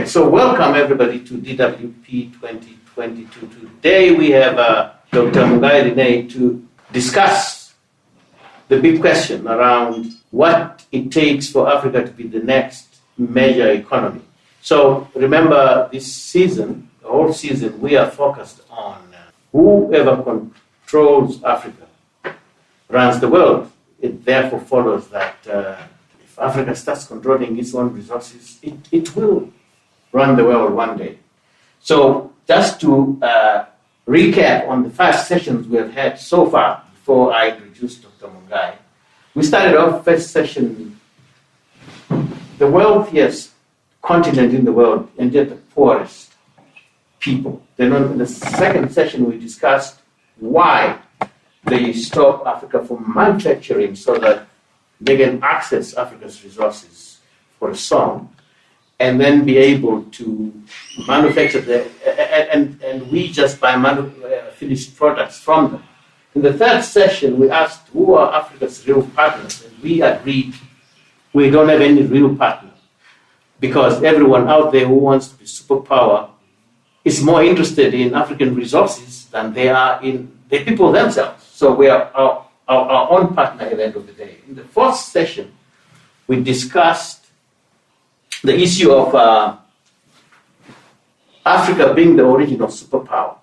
So welcome everybody to DWP 2022. Today we have Dr. Mungai Lenneiye to discuss the big question around what it takes for Africa to be the next major economy. So remember this season, the whole season, we are focused on whoever controls Africa runs the world. It therefore follows that if Africa starts controlling its own resources, it will run the world one day. So just to recap on the 5 sessions we have had so far before I introduce Dr. Mungai. We started off first session, the wealthiest continent in the world and yet the poorest people. Then on the second session we discussed why they stop Africa from manufacturing so that they can access Africa's resources for a song and then be able to manufacture and we just buy finished products from them. In the third session, we asked who are Africa's real partners, and we agreed we don't have any real partner because everyone out there who wants to be superpower is more interested in African resources than they are in the people themselves. So we are our own partner at the end of the day. In the fourth session, we discussed the issue of Africa being the original superpower,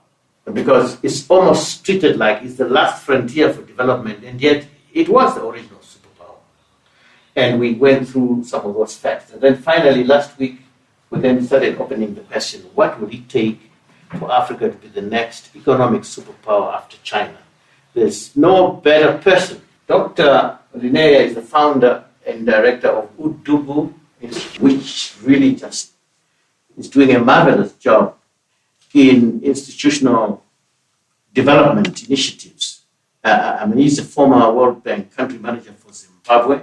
because it's almost treated like it's the last frontier for development, and yet it was the original superpower. And we went through some of those facts. And then finally, last week, we then started opening the question, what would it take for Africa to be the next economic superpower after China? There's no better person. Dr. Lenneiye is the founder and director of Udugu, which really just is doing a marvelous job in institutional development initiatives. He's a former World Bank country manager for Zimbabwe,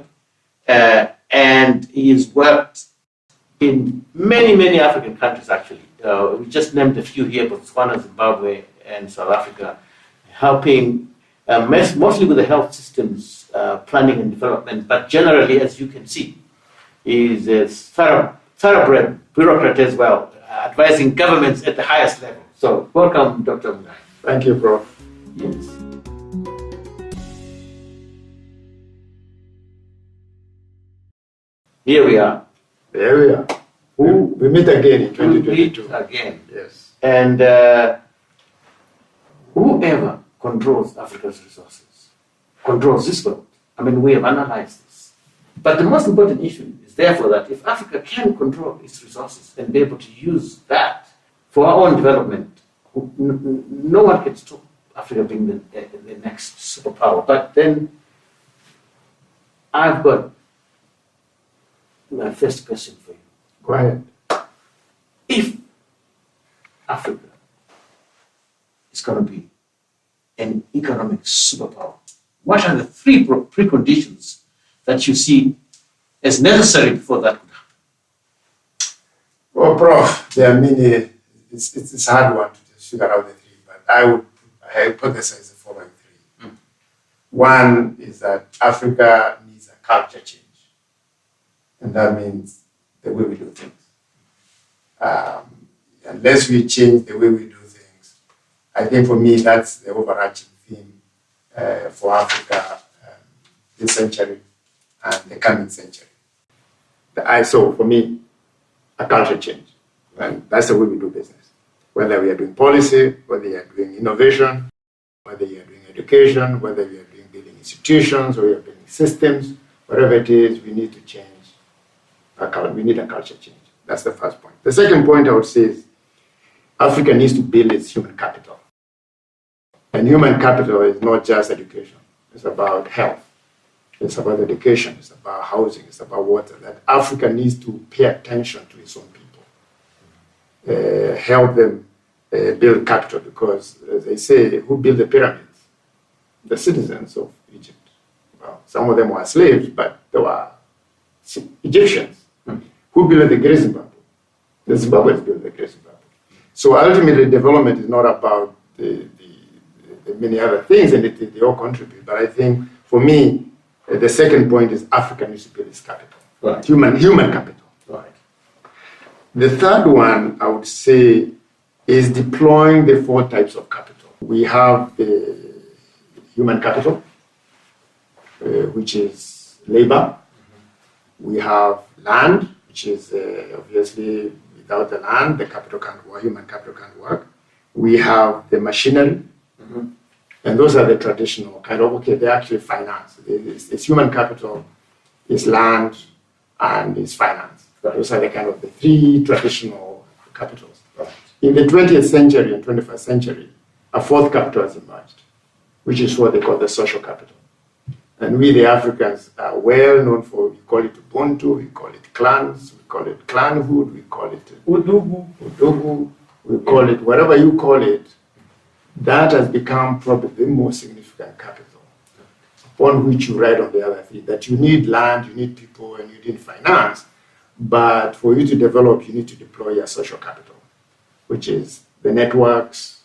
and he's worked in many African countries, actually. We just named a few here, Botswana, Zimbabwe, and South Africa, helping mostly with the health systems, planning and development, but generally, as you can see, is a thoroughbred bureaucrat as well, advising governments at the highest level. So, welcome, Dr. Mungai. Thank you, Prof. Yes. Here we are. There we are. We meet again in 2022. Again. Yes. And whoever controls Africa's resources controls this world. We have analyzed this. But the most important issue is therefore that if Africa can control its resources and be able to use that for our own development, no one can stop Africa being the next superpower. But then I've got my first question for you. Go ahead. If Africa is going to be an economic superpower, what are the 3 preconditions that you see as necessary before that could happen? Well, Prof, there are many. It's a hard one to just figure out the 3, but I would hypothesize the following 3. One is that Africa needs a culture change, and that means the way we do things. Unless we change the way we do things, I think for me that's the overarching theme for Africa this century and the coming century. So for me, a culture change. And that's the way we do business. Whether we are doing policy, whether we are doing innovation, whether you are doing education, whether we are doing building institutions, or we are building systems, whatever it is, we need to change. We need a culture change. That's the first point. The second point I would say is Africa needs to build its human capital. And human capital is not just education. It's about health. It's about education. It's about housing. It's about water. That Africa needs to pay attention to its own people. Help them build capital, because, as they say, who built the pyramids? The citizens of Egypt. Well, some of them were slaves, but they were Egyptians. Who built the Great Zimbabwe? The Zimbabweans built the Great Zimbabwe. So ultimately, development is not about the many other things, and they all contribute. But I think, for me, the second point is Africa needs to build its capital. Right. Human capital. Right. The third one, I would say, is deploying the 4 types of capital. We have the human capital, which is labor. We have land, which is obviously without the land, the capital can't work, human capital can't work. We have the machinery, and those are the traditional kind of, okay, they're actually finance. It's human capital, it's land, and it's finance. Right. Those are the kind of the 3 traditional capitals. Right. In the 20th century and 21st century, a 4th capital has emerged, which is what they call the social capital. And we, the Africans, are well known for, we call it Ubuntu, we call it clans, we call it clanhood, we call it Udugu, we call it whatever you call it. That has become probably the most significant capital upon which you ride on the other 3. That you need land, you need people, and you need finance. But for you to develop, you need to deploy your social capital, which is the networks.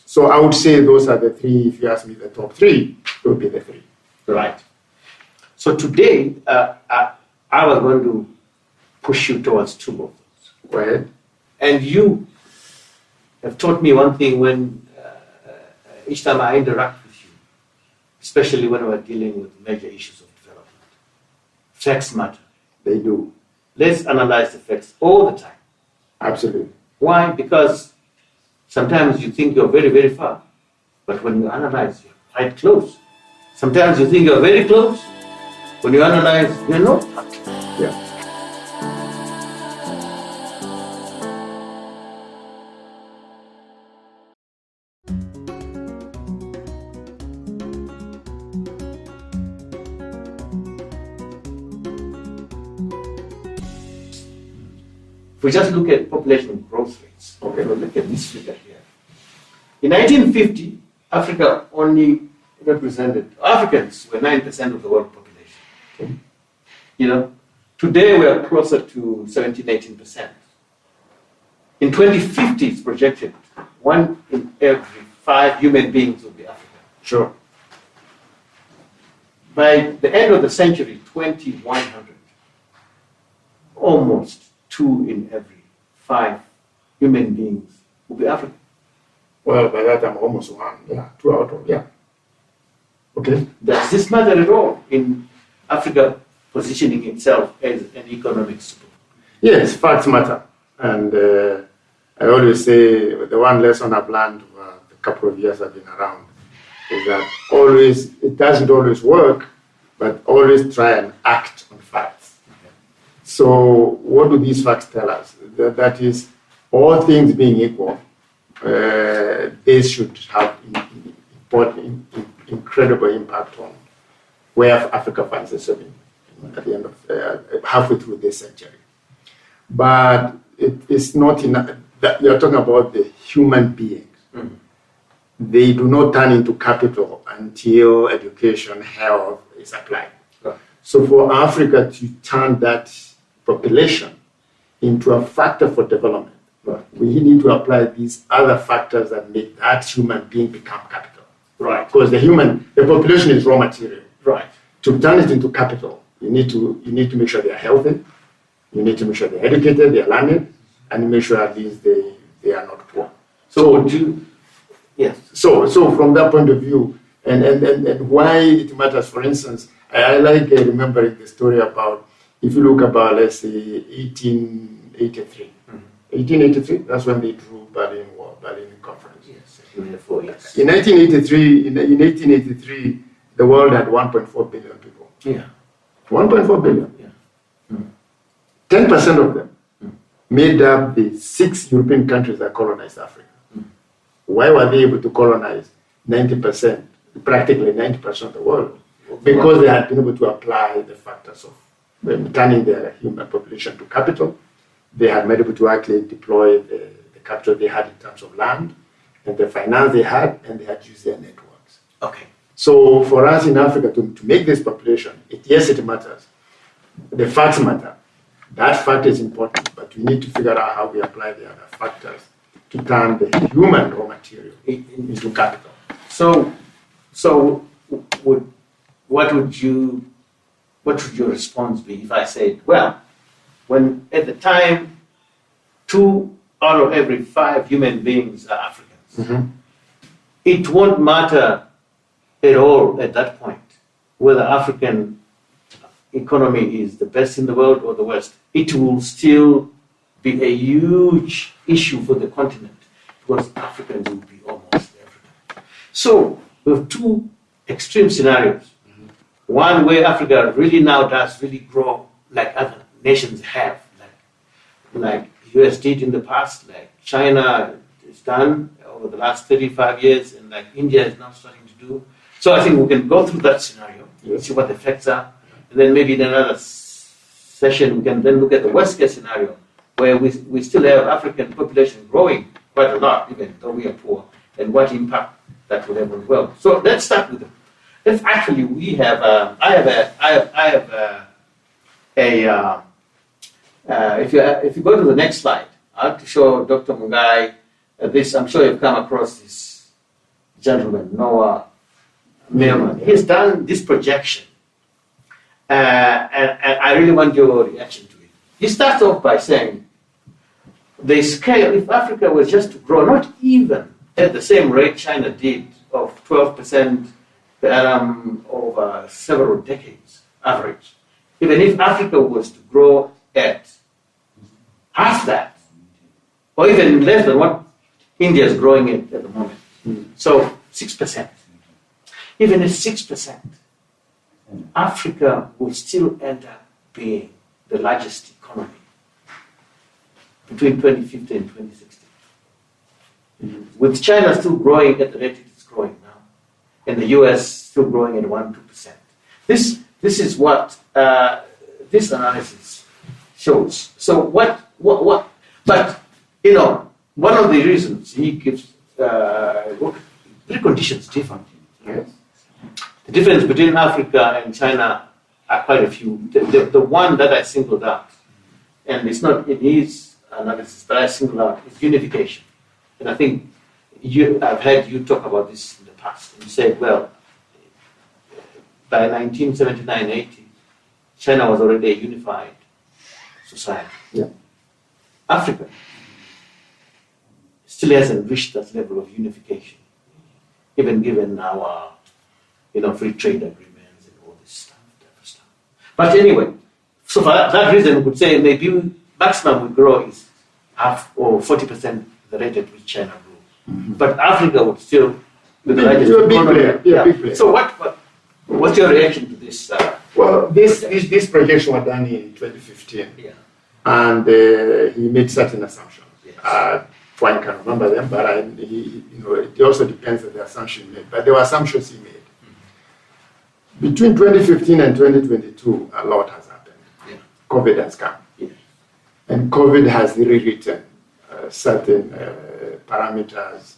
So I would say those are the 3. If you ask me the top 3, it would be the 3. Right. So today, I was going to push you towards 2 of those. Go ahead. And you have taught me one thing when each time I interact with you, especially when we're dealing with major issues of development. Facts matter. They do. Let's analyze the facts all the time. Absolutely. Why? Because sometimes you think you're very, very far, but when you analyze, you're quite close. Sometimes you think you're very close, when you analyze, you're not. Yeah. If we just look at population growth rates, okay, well, look at this figure here. In 1950, Africa only represented, Africans were 9% of the world population. Okay. You know, today we are closer to 17, 18%. In 2050, it's projected 1 in every 5 human beings will be African. Sure. By the end of the century, 2100, almost 2 in every 5 human beings will be African. Well, by that time, almost 1. Yeah, 2 out of, yeah. Okay. Does this matter at all in Africa positioning itself as an economic superpower? Yes, facts matter. And I always say the one lesson I've learned over the couple of years I've been around is that it doesn't always work, but always try and act on facts. Okay. So what do these facts tell us? That is, all things being equal, this should have incredible impact on where Africa finds itself at the end of halfway through this century. But it's not enough. You're talking about the human beings. Mm-hmm. They do not turn into capital until education, health is applied. Right. So for Africa to turn that population into a factor for development, right, we need to apply these other factors that make that human being become capital. Right. Because the population is raw material. Right. To turn it into capital, you need to make sure they are healthy, you need to make sure they're educated, they are learned, and you make sure at least they are not poor. So yes. So from that point of view, and why it matters, for instance, I like remembering the story about, if you look about, let's say, 1883. Mm-hmm. 1883, that's when they drew Berlin Conference. Yes, 4 years. In 1883, the world had 1.4 billion people. Yeah. 1.4 billion. Yeah. Mm. 10% of them made up the 6 European countries that colonized Africa. Mm. Why were they able to colonize 90%, practically 90% of the world? Because they had been able to apply the factors of turning their human population to capital. They had been able to actually deploy the capital they had in terms of land and the finance they had, and they had used their networks. Okay. So for us in Africa to make this population, yes, it matters. The facts matter. That fact is important, but we need to figure out how we apply the other factors to turn the human raw material into capital. So what would your response be if I said, well, when at the time 2 out of every 5 human beings are Africans, it won't matter at all at that point whether African economy is the best in the world or the worst. It will still be a huge issue for the continent because Africans will be almost everywhere. So we have 2 extreme scenarios. One where Africa really now does really grow like other nations have, like US did in the past, like China has done over the last 35 years, and like India is now starting to do. So I think we can go through that scenario, see what the effects are, and then maybe in another session we can then look at the worst case scenario, where we still have African population growing quite a lot, even though we are poor, and what impact that will have on the world. So let's start with them. If actually we have, if you go to the next slide, I have to show Dr. Mungai this. I'm sure you've come across this gentleman, Noah Millman. He's done this projection, and I really want your reaction to it. He starts off by saying the scale, if Africa was just to grow, not even at the same rate China did of 12% per annum over several decades average, even if Africa was to grow at half that, or even less than what India is growing at the moment, so 6%. Even at 6%, Africa will still end up being the largest economy between 2050 and 2060. With China still growing at the rate it is growing now, and the US still growing at 1-2%. This is what this analysis shows. So what? But you know, one of the reasons he gives preconditions different. Yes. The difference between Africa and China are quite a few. The one that I singled out, and it's not in his analysis, but I singled out, is unification. And I think I've heard you talk about this in the past. And you said, well, by 1979-80, China was already a unified society. Yeah. Africa still hasn't reached that level of unification, even given our, free trade agreements and all this stuff. But anyway, so for that reason, we could say maybe maximum we grow is half or 40% the rate at which China grew. But Africa would still be the largest economy. Big player. So what's your reaction to this? Well, this projection was done in 2015, and he made certain assumptions. Yes. One can remember them, but it also depends on the assumption he made. But there were assumptions he made. Between 2015 and 2022, a lot has happened. Yeah. COVID has come, and COVID has rewritten certain parameters.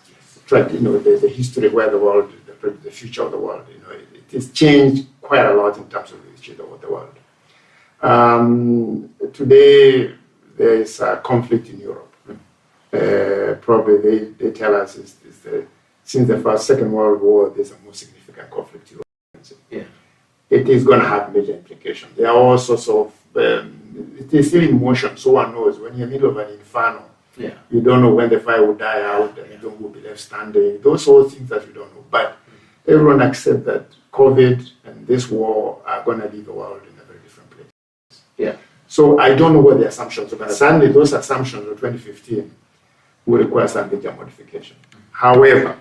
The history where the world, the future of the world. It has changed quite a lot in terms of the history of the world. Today, there is a conflict in Europe. Probably they tell us since the Second World War, there's a more significant conflict in Europe. Yeah. It is going to have major implications. There are all sorts of, it is still in motion, so one knows. When you're in the middle of an inferno, you don't know when the fire will die out and you don't will be left standing. Those are all things that we don't know. But everyone accepts that COVID and this war are going to leave the world in a very different place. Yeah. So I don't know what the assumptions are going to be. Suddenly, those assumptions of 2015 will require some major modification. However,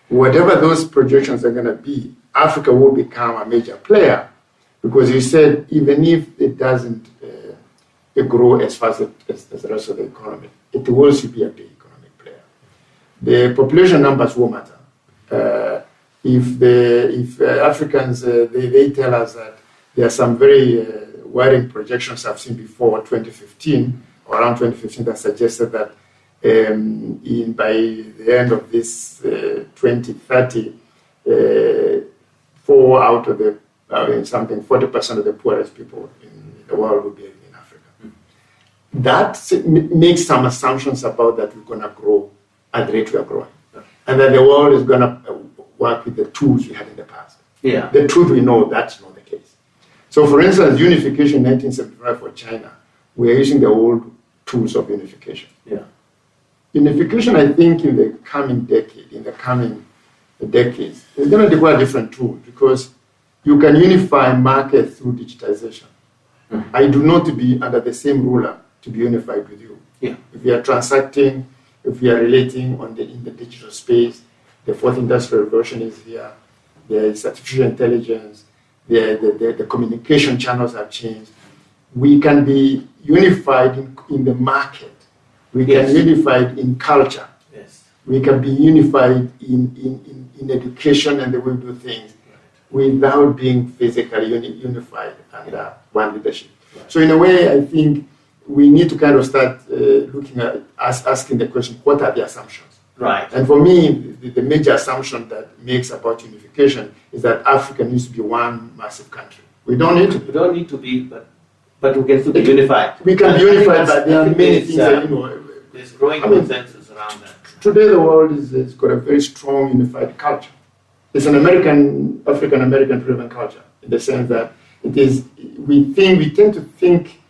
whatever those projections are going to be, Africa will become a major player because you said even if it doesn't grow as fast as the rest of the economy, it will also be a big economic player. The population numbers will matter. If Africans, they tell us that there are some very worrying projections I've seen before 2015, or around 2015, that suggested that by the end of this 2030, 4 out of the 40% of the poorest people in the world will be in Africa. That makes some assumptions about that we're going to grow at the rate we are growing, and that the world is going to work with the tools we had in the past. Yeah. The truth we know that's not the case. So, for instance, unification in 1975 for China, we are using the old tools of unification. Yeah. Unification, I think, in the coming decades, is going to require different tools, because you can unify markets through digitization. Mm-hmm. I do not to be under the same ruler to be unified with you. Yeah. If we are transacting, if we are relating in the digital space, the fourth industrial revolution is here. There is artificial intelligence. The communication channels have changed. We can be unified in the market. We can be unified in culture. Yes. We can be unified in education and the way we do things, without being physically unified under one leadership. Right. So in a way, I think we need to kind of start looking at asking the question, what are the assumptions? Right. And for me, the major assumption that makes about unification is that Africa needs to be one massive country. We don't need to be. We don't need to be, but we can still be unified. We can be unified, but there are many things that, there's growing consensus around that. Today, the world has got a very strong unified culture. It's an African-American driven culture, in the sense that it is. We tend to think.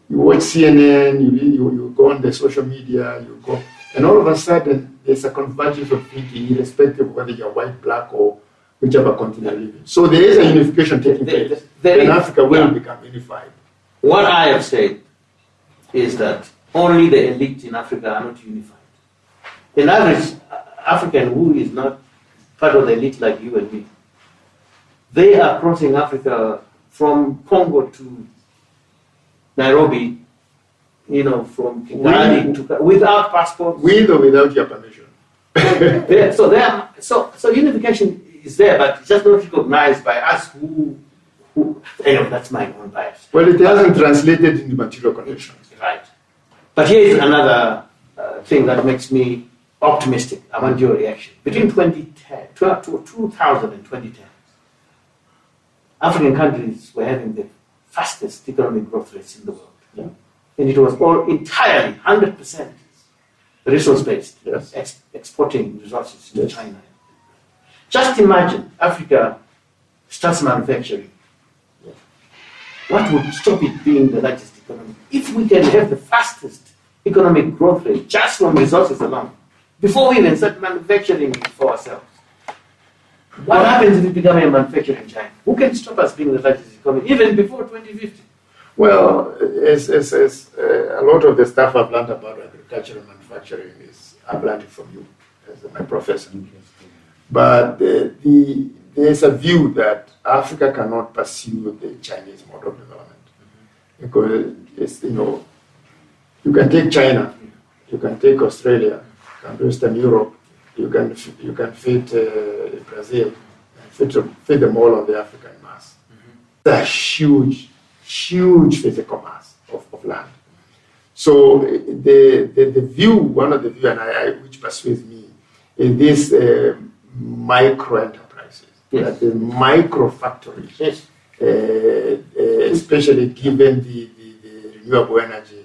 You watch CNN, you go on the social media, you go, and all of a sudden there's a convergence of thinking, irrespective of whether you're white, black, or whichever continent you live in. So there is a unification taking place, and Africa will become unified. What I have said is that only the elite in Africa are not unified. An average African who is not part of the elite like you and me, they are crossing Africa from Congo to Nairobi, from Kigali to without passports. With or without your permission. So unification is there, but it's just not recognized by us who that's my own bias. Well, it hasn't translated into material conditions. Right. But here is another thing that makes me optimistic. I want your reaction. Between 2010, 2000 and 2010, African countries were having the fastest economic growth rates in the world. Yeah. And it was all entirely 100% resource-based, yes. Exporting resources to China. Just imagine Africa starts manufacturing. Yeah. What would stop it being the largest economy? If we can have the fastest economic growth rate just from resources alone, before we even start manufacturing for ourselves. What happens if we become a manufacturer in China? Who can stop us being the largest economy, even before 2050? Well, as a lot of the stuff I've learned about agriculture and manufacturing I've learned it from you, as my professor. But there's a view that Africa cannot pursue the Chinese model of development. Because, you can take China, you can take Australia, you can do Eastern Europe, you can fit Brazil, fit them all on the African mass. A huge physical mass of land. So the view, one of the view, and which persuades me, is this micro enterprises, that the micro factories, especially given the renewable energy,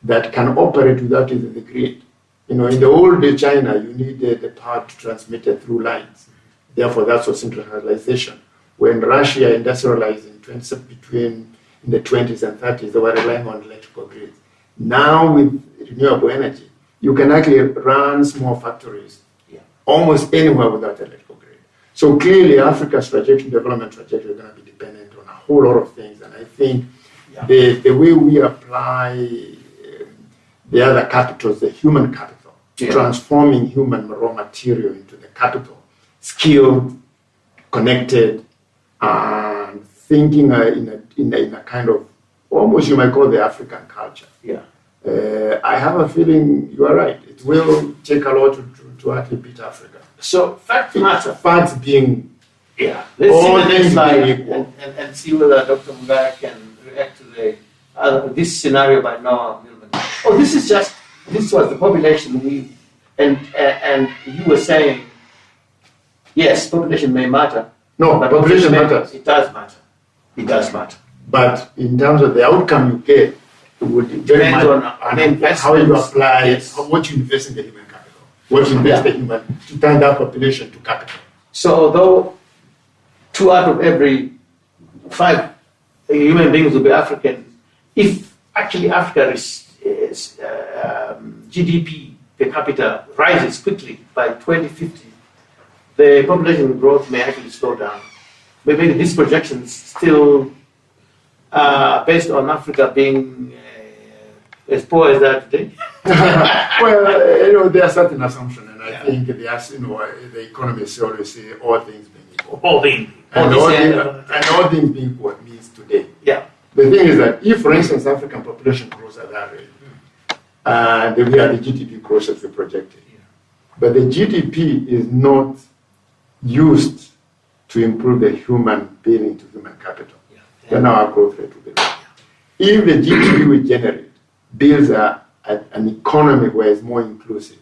that can operate without even the grid. In the old China, you needed the power to transmit it through lines. Therefore, that's what centralization. When Russia industrialized between the 20s and 30s, they were relying on electrical grids. Now, with renewable energy, you can actually run small factories almost anywhere without electrical grid. So clearly, Africa's development trajectory is going to be dependent on a whole lot of things. And I think the way we apply the other capitals, the human capital, transforming human raw material into the capital, skilled, connected, and thinking in a kind of, almost you might call the African culture. I have a feeling you are right. It will take a lot to to actually beat Africa. So fact matter. Facts being Yeah. Let's see the next slide and see whether Dr. Mungai can react to this scenario by Noah Millman. Oh, this was the population and you were saying, yes, population may matter. No, but population matters. It does matter. It does matter. But in terms of the outcome you get, it would depend on how you apply, yes. what you invest in the human capital, what you invest in the human to turn that population to capital. So although 2 out of every 5 human beings will be African, if actually Africa's GDP per capita rises quickly by 2050, the population growth may actually slow down. Maybe these projections still based on Africa being as poor as that today. Well, there are certain assumptions, and I think the economists always say all things being equal. All things. And all things being equal means today. Yeah. The thing is that if, for instance, African population grows at that rate, then we have the GDP growth as we projected. Yeah. But the GDP is not used to improve the human being into human capital. Yeah. Then our growth rate will be low. If the GDP we generate builds an economy where it's more inclusive,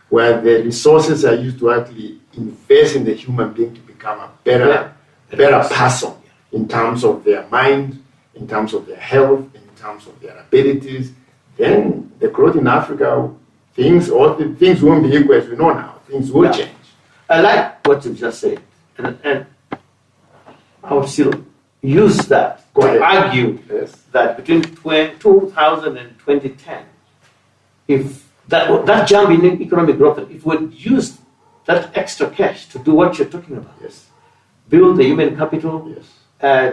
where the resources are used to actually invest in the human being to become a better person in terms of their mind, in terms of their health, in terms of their abilities, then the growth in Africa, things won't be equal as we know now. Things will change. I like what you just said, and I would still use that to argue that between 2000 and 2010, if that jump in economic growth, if we would use that extra cash to do what you're talking about, build the human capital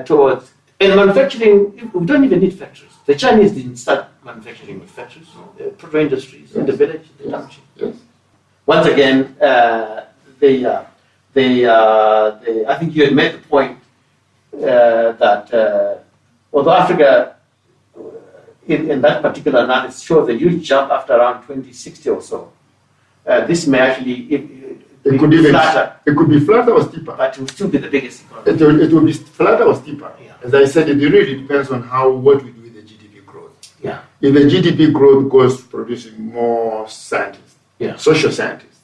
towards, and manufacturing, we don't even need factories. The Chinese didn't start manufacturing with factories, proto industries in the village, the township. Once again, I think you had made the point that although Africa, in that particular analysis, shows a huge jump after around 2060 or so, this may actually it could be flatter. It could be flatter or steeper. But it will still be the biggest economy. It will be flatter or steeper. Yeah. As I said, it really depends on what we do with the GDP growth. Yeah. If the GDP growth goes to producing more scientists, social scientists,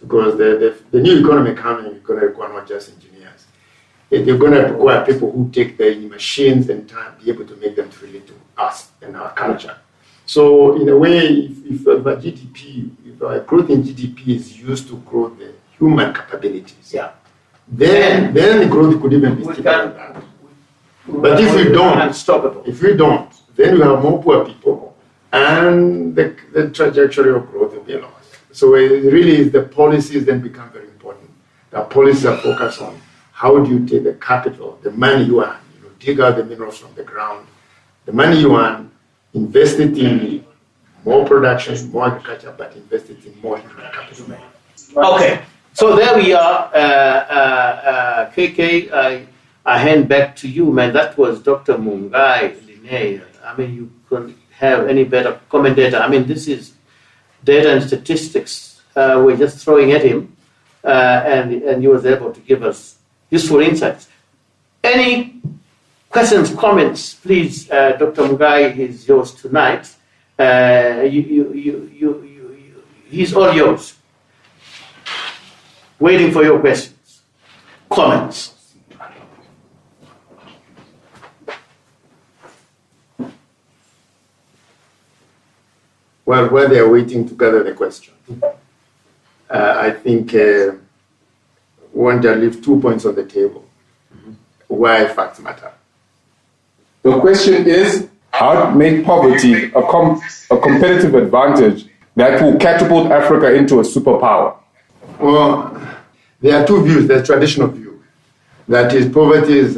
because the new economy coming is going to require not just engineers. They're going to require people who take the machines and be able to make them relate to us and our culture. So in a way, if a growth in GDP is used to grow the human capabilities, then the growth could even be steeper than that. But if we don't, then we have more poor people, and the trajectory of growth will be lost. So it really is the policies then become very important. The policies are focused on how do you take the capital, the money you earn, dig out the minerals from the ground, the money you earn, invest it in more production, more agriculture, but invest it in more human capital. Okay, so there we are. KK, I hand back to you, man. That was Dr. Mungai Lenneiye. I mean, you couldn't have any better commentator. I mean, this is data and statistics we're just throwing at him, and he was able to give us useful insights. Any questions, comments, please, Dr. Mungai is yours tonight. He's all yours. Waiting for your questions, comments. Well, while they are waiting to gather the question, I think we want to leave 2 points on the table. Why facts matter. The question is how to make poverty a competitive advantage that will catapult Africa into a superpower. Well, there are two views. There's traditional view. That is, poverty is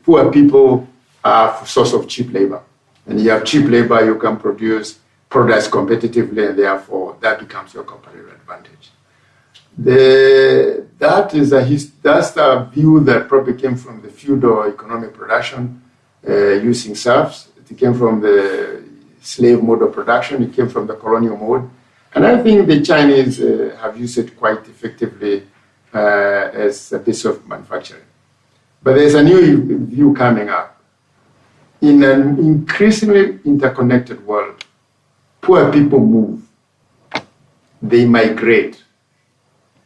poor people are a source of cheap labor. And you have cheap labor, you can produce products competitively, and therefore that becomes your competitive advantage. That's a view that probably came from the feudal economic production using serfs. It came from the slave mode of production. It came from the colonial mode. And I think the Chinese have used it quite effectively as a piece of manufacturing. But there's a new view coming up. In an increasingly interconnected world, poor people move, they migrate,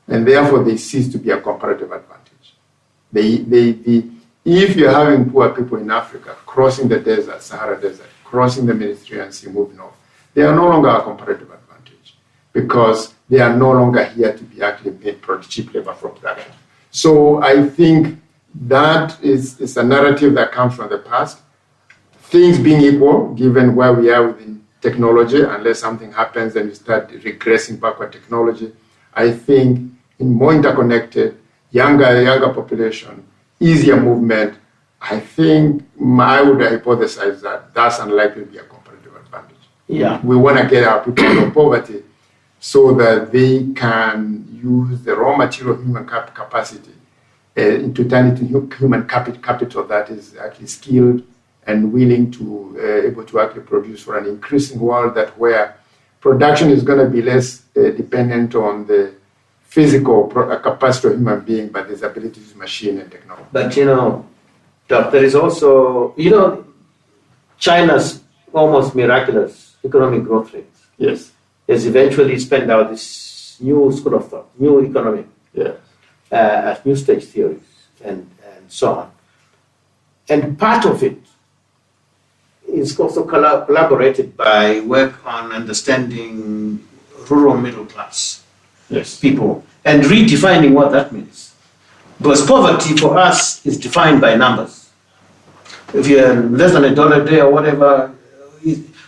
and therefore they cease to be a comparative advantage. If you're having poor people in Africa crossing the desert, Sahara Desert, crossing the Mediterranean Sea, moving north, they are no longer a comparative advantage because they are no longer here to be actually made cheap labor for production. So I think that is a narrative that comes from the past. Things being equal, given where we are within technology, unless something happens and we start regressing backward technology, I think in more interconnected, younger population, easier movement, I think I would hypothesize that that's unlikely to be a comparative advantage. Yeah. We want to get our people out of poverty so that they can use the raw material human capacity to turn it into human capital that is actually skilled and willing to able to actually produce for an increasing world that where production is going to be less dependent on the physical capacity of human being, but his ability to use machine and technology. But Doc, there is also, China's almost miraculous economic growth rates. Yes. Has eventually spent out this new school of thought, new economic, new stage theories, and so on. And part of it is also collaborated by work on understanding rural middle class people and redefining what that means. Because poverty for us is defined by numbers. If you're less than $1 a day or whatever,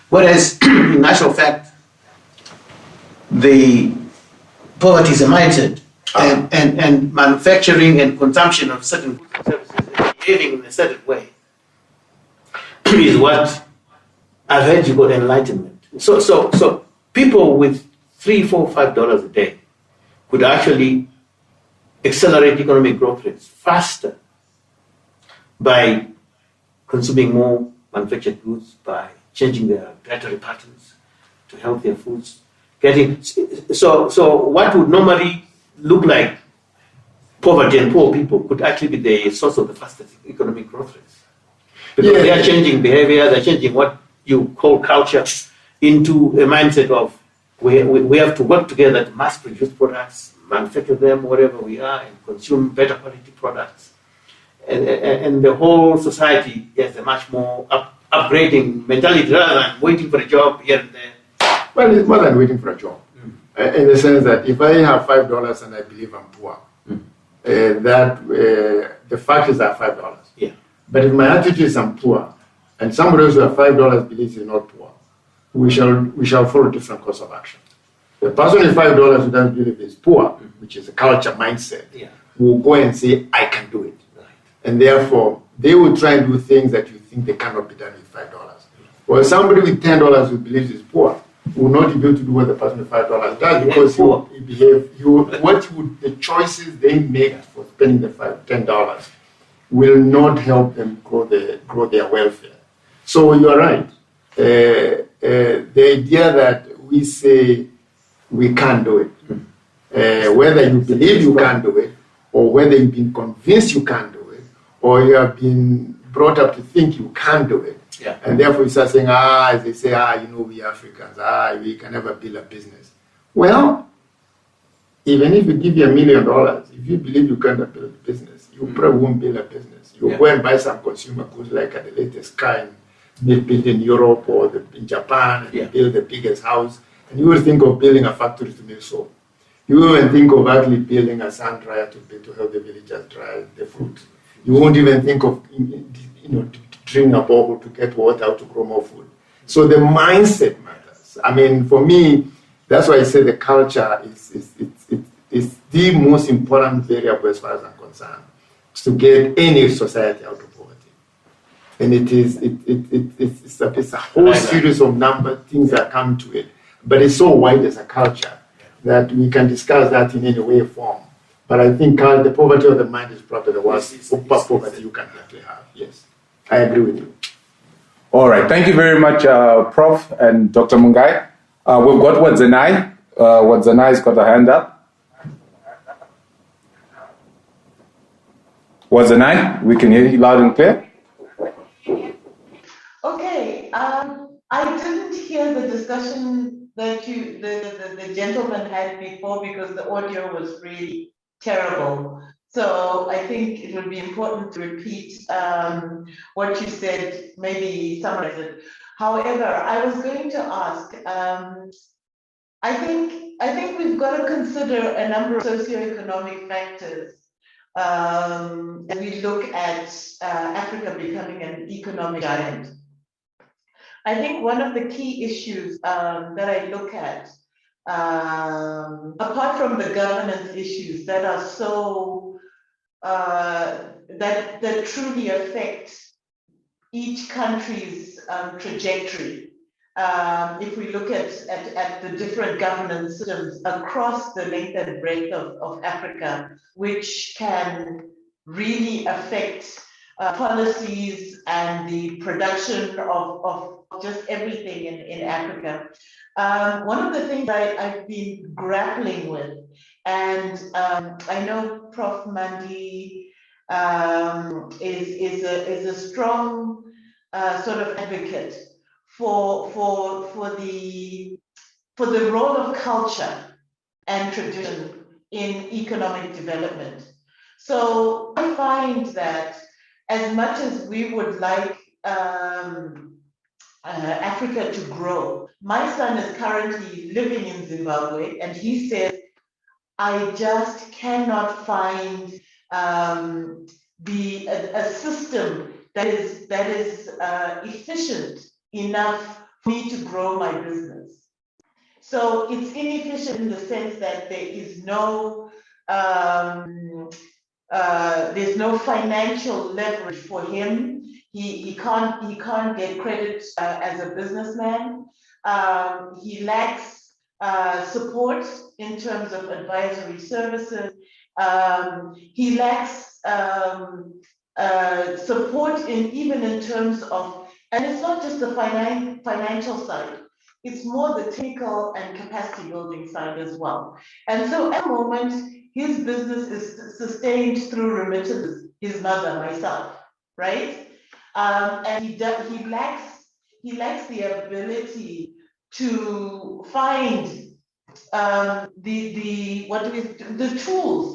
whereas in actual fact, the poverty is a mindset and manufacturing and consumption of certain goods and services and behaving in a certain way is what I've heard you got enlightenment. So people with $3, $4, $5 a day could actually accelerate economic growth rates faster by consuming more manufactured goods, by changing their dietary patterns to healthier foods. So what would normally look like poverty and poor people could actually be the source of the fastest economic growth rates. Because they are changing behavior, they're changing what you call culture into a mindset of we have to work together to mass produce products, manufacture them wherever we are, and consume better quality products. And the whole society has a much more upgrading mentality rather than waiting for a job here and there. Well, it's more than waiting for a job. In the sense that if I have $5 and I believe I'm poor, the fact is that $5. Yeah. But if my attitude is I'm poor, and somebody else who has $5 believes he's not poor, we shall follow a different course of action. The person with $5 who doesn't believe he's poor, which is a culture mindset, will go and say, I can do it. Right. And therefore, they will try and do things that you think they cannot be done with $5. Well, somebody with $10 who believes he's poor will not be able to do what the person with $5 does because the choices they make for spending the $10 will not help them grow their welfare. So you are right. The idea that we say we can't do it, whether you believe you can't do it, or whether you've been convinced you can't do it, or you have been brought up to think you can't do it, and therefore you start saying, as they say, we Africans, we can never build a business. Well, even if we give you $1 million, if you believe you can't build a business, you probably won't build a business. You'll go and buy some consumer goods like the latest kind, built in Europe or in Japan, and build the biggest house. And you will think of building a factory to make soap. You will even think of actually building a sun dryer to help the villagers dry the fruit. You won't even think of drilling a borehole to get water out to grow more food. So the mindset matters. I mean, for me, that's why I say the culture is the most important variable as far as I'm concerned, to get any society out of poverty. And it's a whole series of things that come to it. But it's so wide as a culture that we can discuss that in any way or form. But I think the poverty of the mind is probably the worst poverty you can actually have. Yes, I agree with you. All right, thank you very much, Prof. and Dr. Mungai. We've got Zenai Wadzanai's got a hand up. Wadzanai, we can hear you loud and clear. Okay, I didn't hear the discussion that the gentleman had before because the audio was really terrible. So I think it would be important to repeat what you said, maybe summarize it. However, I was going to ask, I think we've got to consider a number of socioeconomic factors as we look at Africa becoming an economic giant. I think one of the key issues that I look at, apart from the governance issues that are so, that truly affect each country's trajectory. If we look at the different governance systems across the length and breadth of Africa, which can really affect policies and the production of just everything in Africa. One of the things I've been grappling with, and I know Prof Mandi is a strong sort of advocate for the role of culture and tradition in economic development. So I find that as much as we would like Africa to grow, my son is currently living in Zimbabwe, and he says, I just cannot find a system that is efficient enough for me to grow my business. So it's inefficient in the sense that there is there's no financial leverage for him. He can't get credit as a businessman. He lacks support in terms of advisory services. He lacks support even in terms of, and it's not just the financial side, it's more the technical and capacity building side as well. And so at the moment, his business is sustained through remittances, his mother, myself, right? And he lacks the ability to find the tools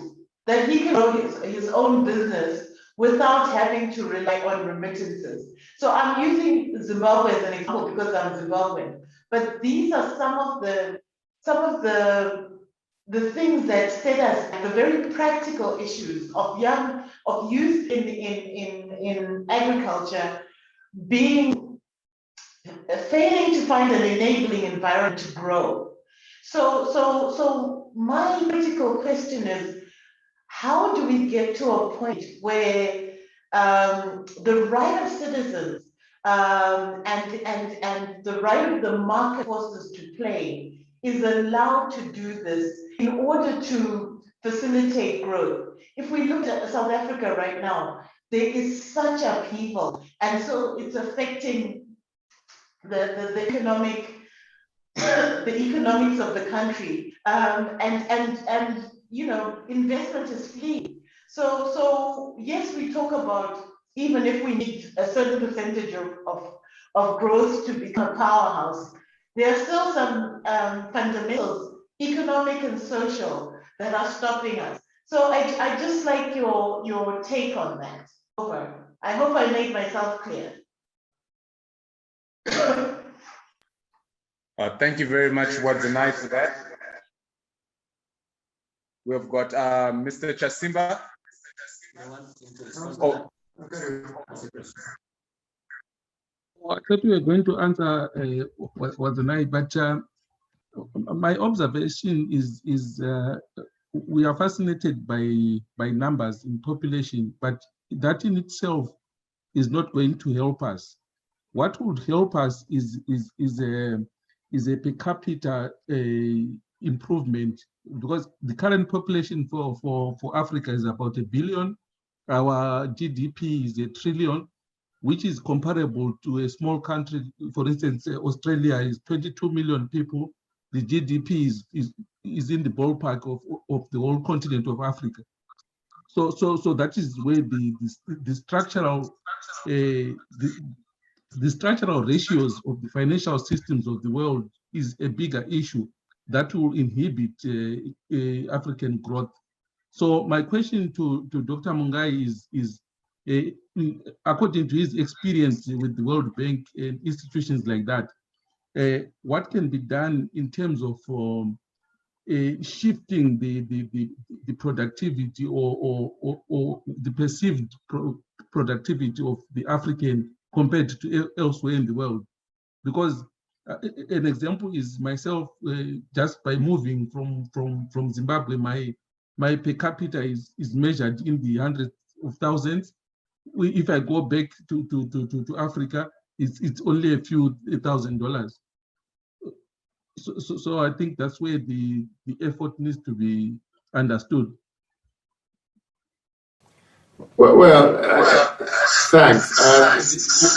that he can grow his own business without having to rely on remittances. So I'm using Zimbabwe as an example because I'm Zimbabwean, but these are some of the things that set us at the very practical issues of youth in agriculture failing to find an enabling environment to grow. So my critical question is, how do we get to a point where the right of citizens and the right of the market forces to play is allowed to do this in order to facilitate growth? If we look at South Africa right now, there is such upheaval, and so it's affecting the economics of the country, and you know, investment is fleeing. So yes, we talk about, even if we need a certain percentage of growth to become a powerhouse, there are still some fundamentals, economic and social, that are stopping us. So I just like your take on that. Over. I hope I made myself clear. Thank you very much, Wadzanai, for that. We've got Mr. Chasimba. Oh. I thought we were going to answer Wadzanai, but my observation is we are fascinated by numbers in population, but that in itself is not going to help us. What would help us is a per capita improvement, because the current population for Africa is about 1 billion. Our GDP is 1 trillion, which is comparable to a small country. For instance, Australia is 22 million people. the GDP is in the ballpark of the whole continent of Africa. So that is where the structural ratios of the financial systems of the world is a bigger issue that will inhibit African growth. So my question to Dr. Mungai is according to his experience with the World Bank and institutions like that, what can be done in terms of shifting the productivity or the perceived productivity of the African compared to elsewhere in the world? Because an example is myself, just by moving from Zimbabwe, my per capita is measured in the hundreds of thousands. If I go back to Africa, it's only a few $1,000. So I think that's where the effort needs to be understood. Well, thanks.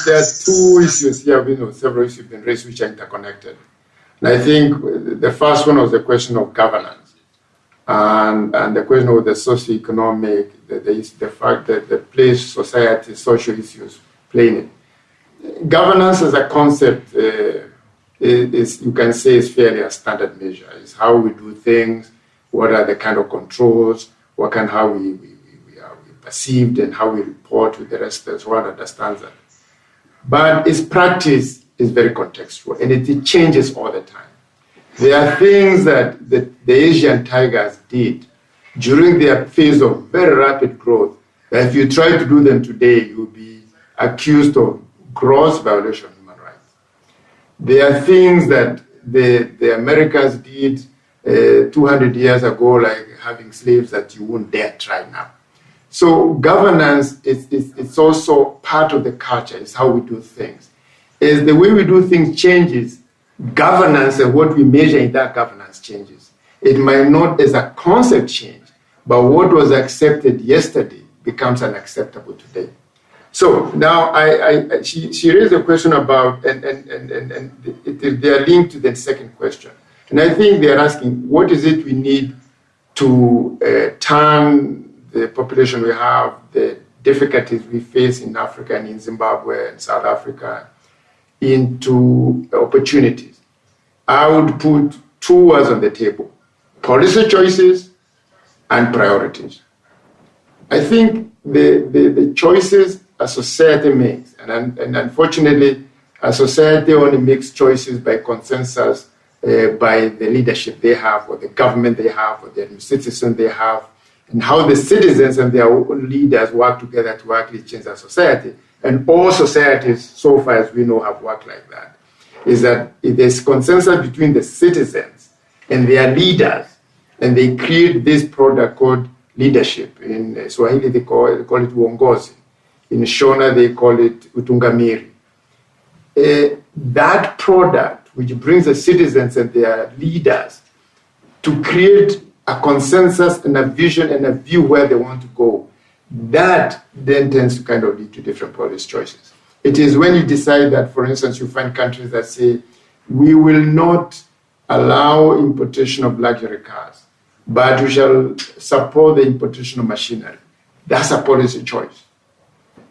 There are two issues here, several issues have been raised which are interconnected. And I think the first one was the question of governance and the question of the socioeconomic, the fact that the place society, social issues play in it. Governance as a concept is you can say is fairly a standard measure. It's how we do things, what are the kind of controls, how we are perceived and how we report to the rest of the world understands that. But its practice is very contextual and it changes all the time. There are things that the Asian tigers did during their phase of very rapid growth that if you try to do them today, you'll be accused of gross violation of human rights. There are things that the Americans did 200 years ago, like having slaves, that you wouldn't dare try now. So governance it's also part of the culture. It's how we do things. As the way we do things changes, governance and what we measure in that governance changes. It might not as a concept change, but what was accepted yesterday becomes unacceptable today. So now she raised a question about, and they are linked to the second question. And I think they are asking, what is it we need to turn the population we have, the difficulties we face in Africa and in Zimbabwe and South Africa, into opportunities? I would put two words on the table: policy choices and priorities. I think the choices a society makes, and unfortunately, a society only makes choices by consensus, by the leadership they have, or the government they have, or the citizens they have, and how the citizens and their own leaders work together to actually change our society. And all societies, so far as we know, have worked like that. Is that if there's consensus between the citizens and their leaders, and they create this product called leadership. In Swahili, they call it uongozi. In Shona, they call it utungamiri. That product, which brings the citizens and their leaders to create a consensus and a vision and a view where they want to go, that then tends to kind of lead to different policy choices. It is when you decide that, for instance, you find countries that say, we will not allow importation of luxury cars, but we shall support the importation of machinery. That's a policy choice.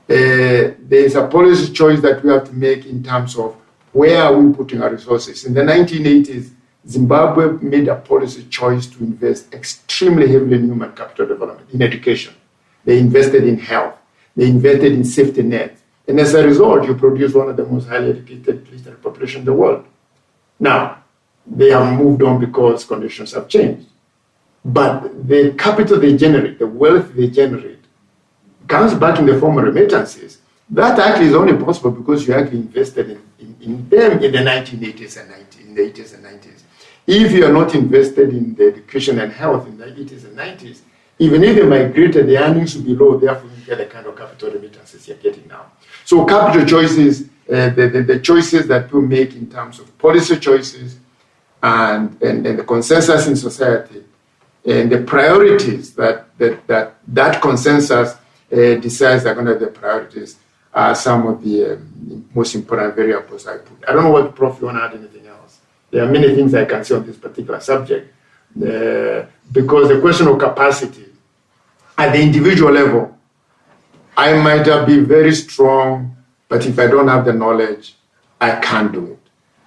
There's a policy choice that we have to make in terms of where are we putting our resources. In the 1980s, Zimbabwe made a policy choice to invest extremely heavily in human capital development, in education. They invested in health. They invested in safety nets. And as a result, you produce one of the most highly educated population in the world. Now, they have moved on because conditions have changed. But the capital they generate, the wealth they generate, comes back in the form of remittances. That actually is only possible because you actually invested in them in the 1980s and 90s. If you are not invested in the education and health in the 80s and 90s, even if they migrated, the earnings will be low, therefore you get the kind of capital remittances you're getting now. So capital choices, the choices that people make in terms of policy choices and the consensus in society, and the priorities that consensus decides are going to be the priorities, are some of the most important variables I put. I don't know what, Prof, you want to add anything else? There are many things I can say on this particular subject, because the question of capacity at the individual level, I might be very strong, but if I don't have the knowledge, I can't do it.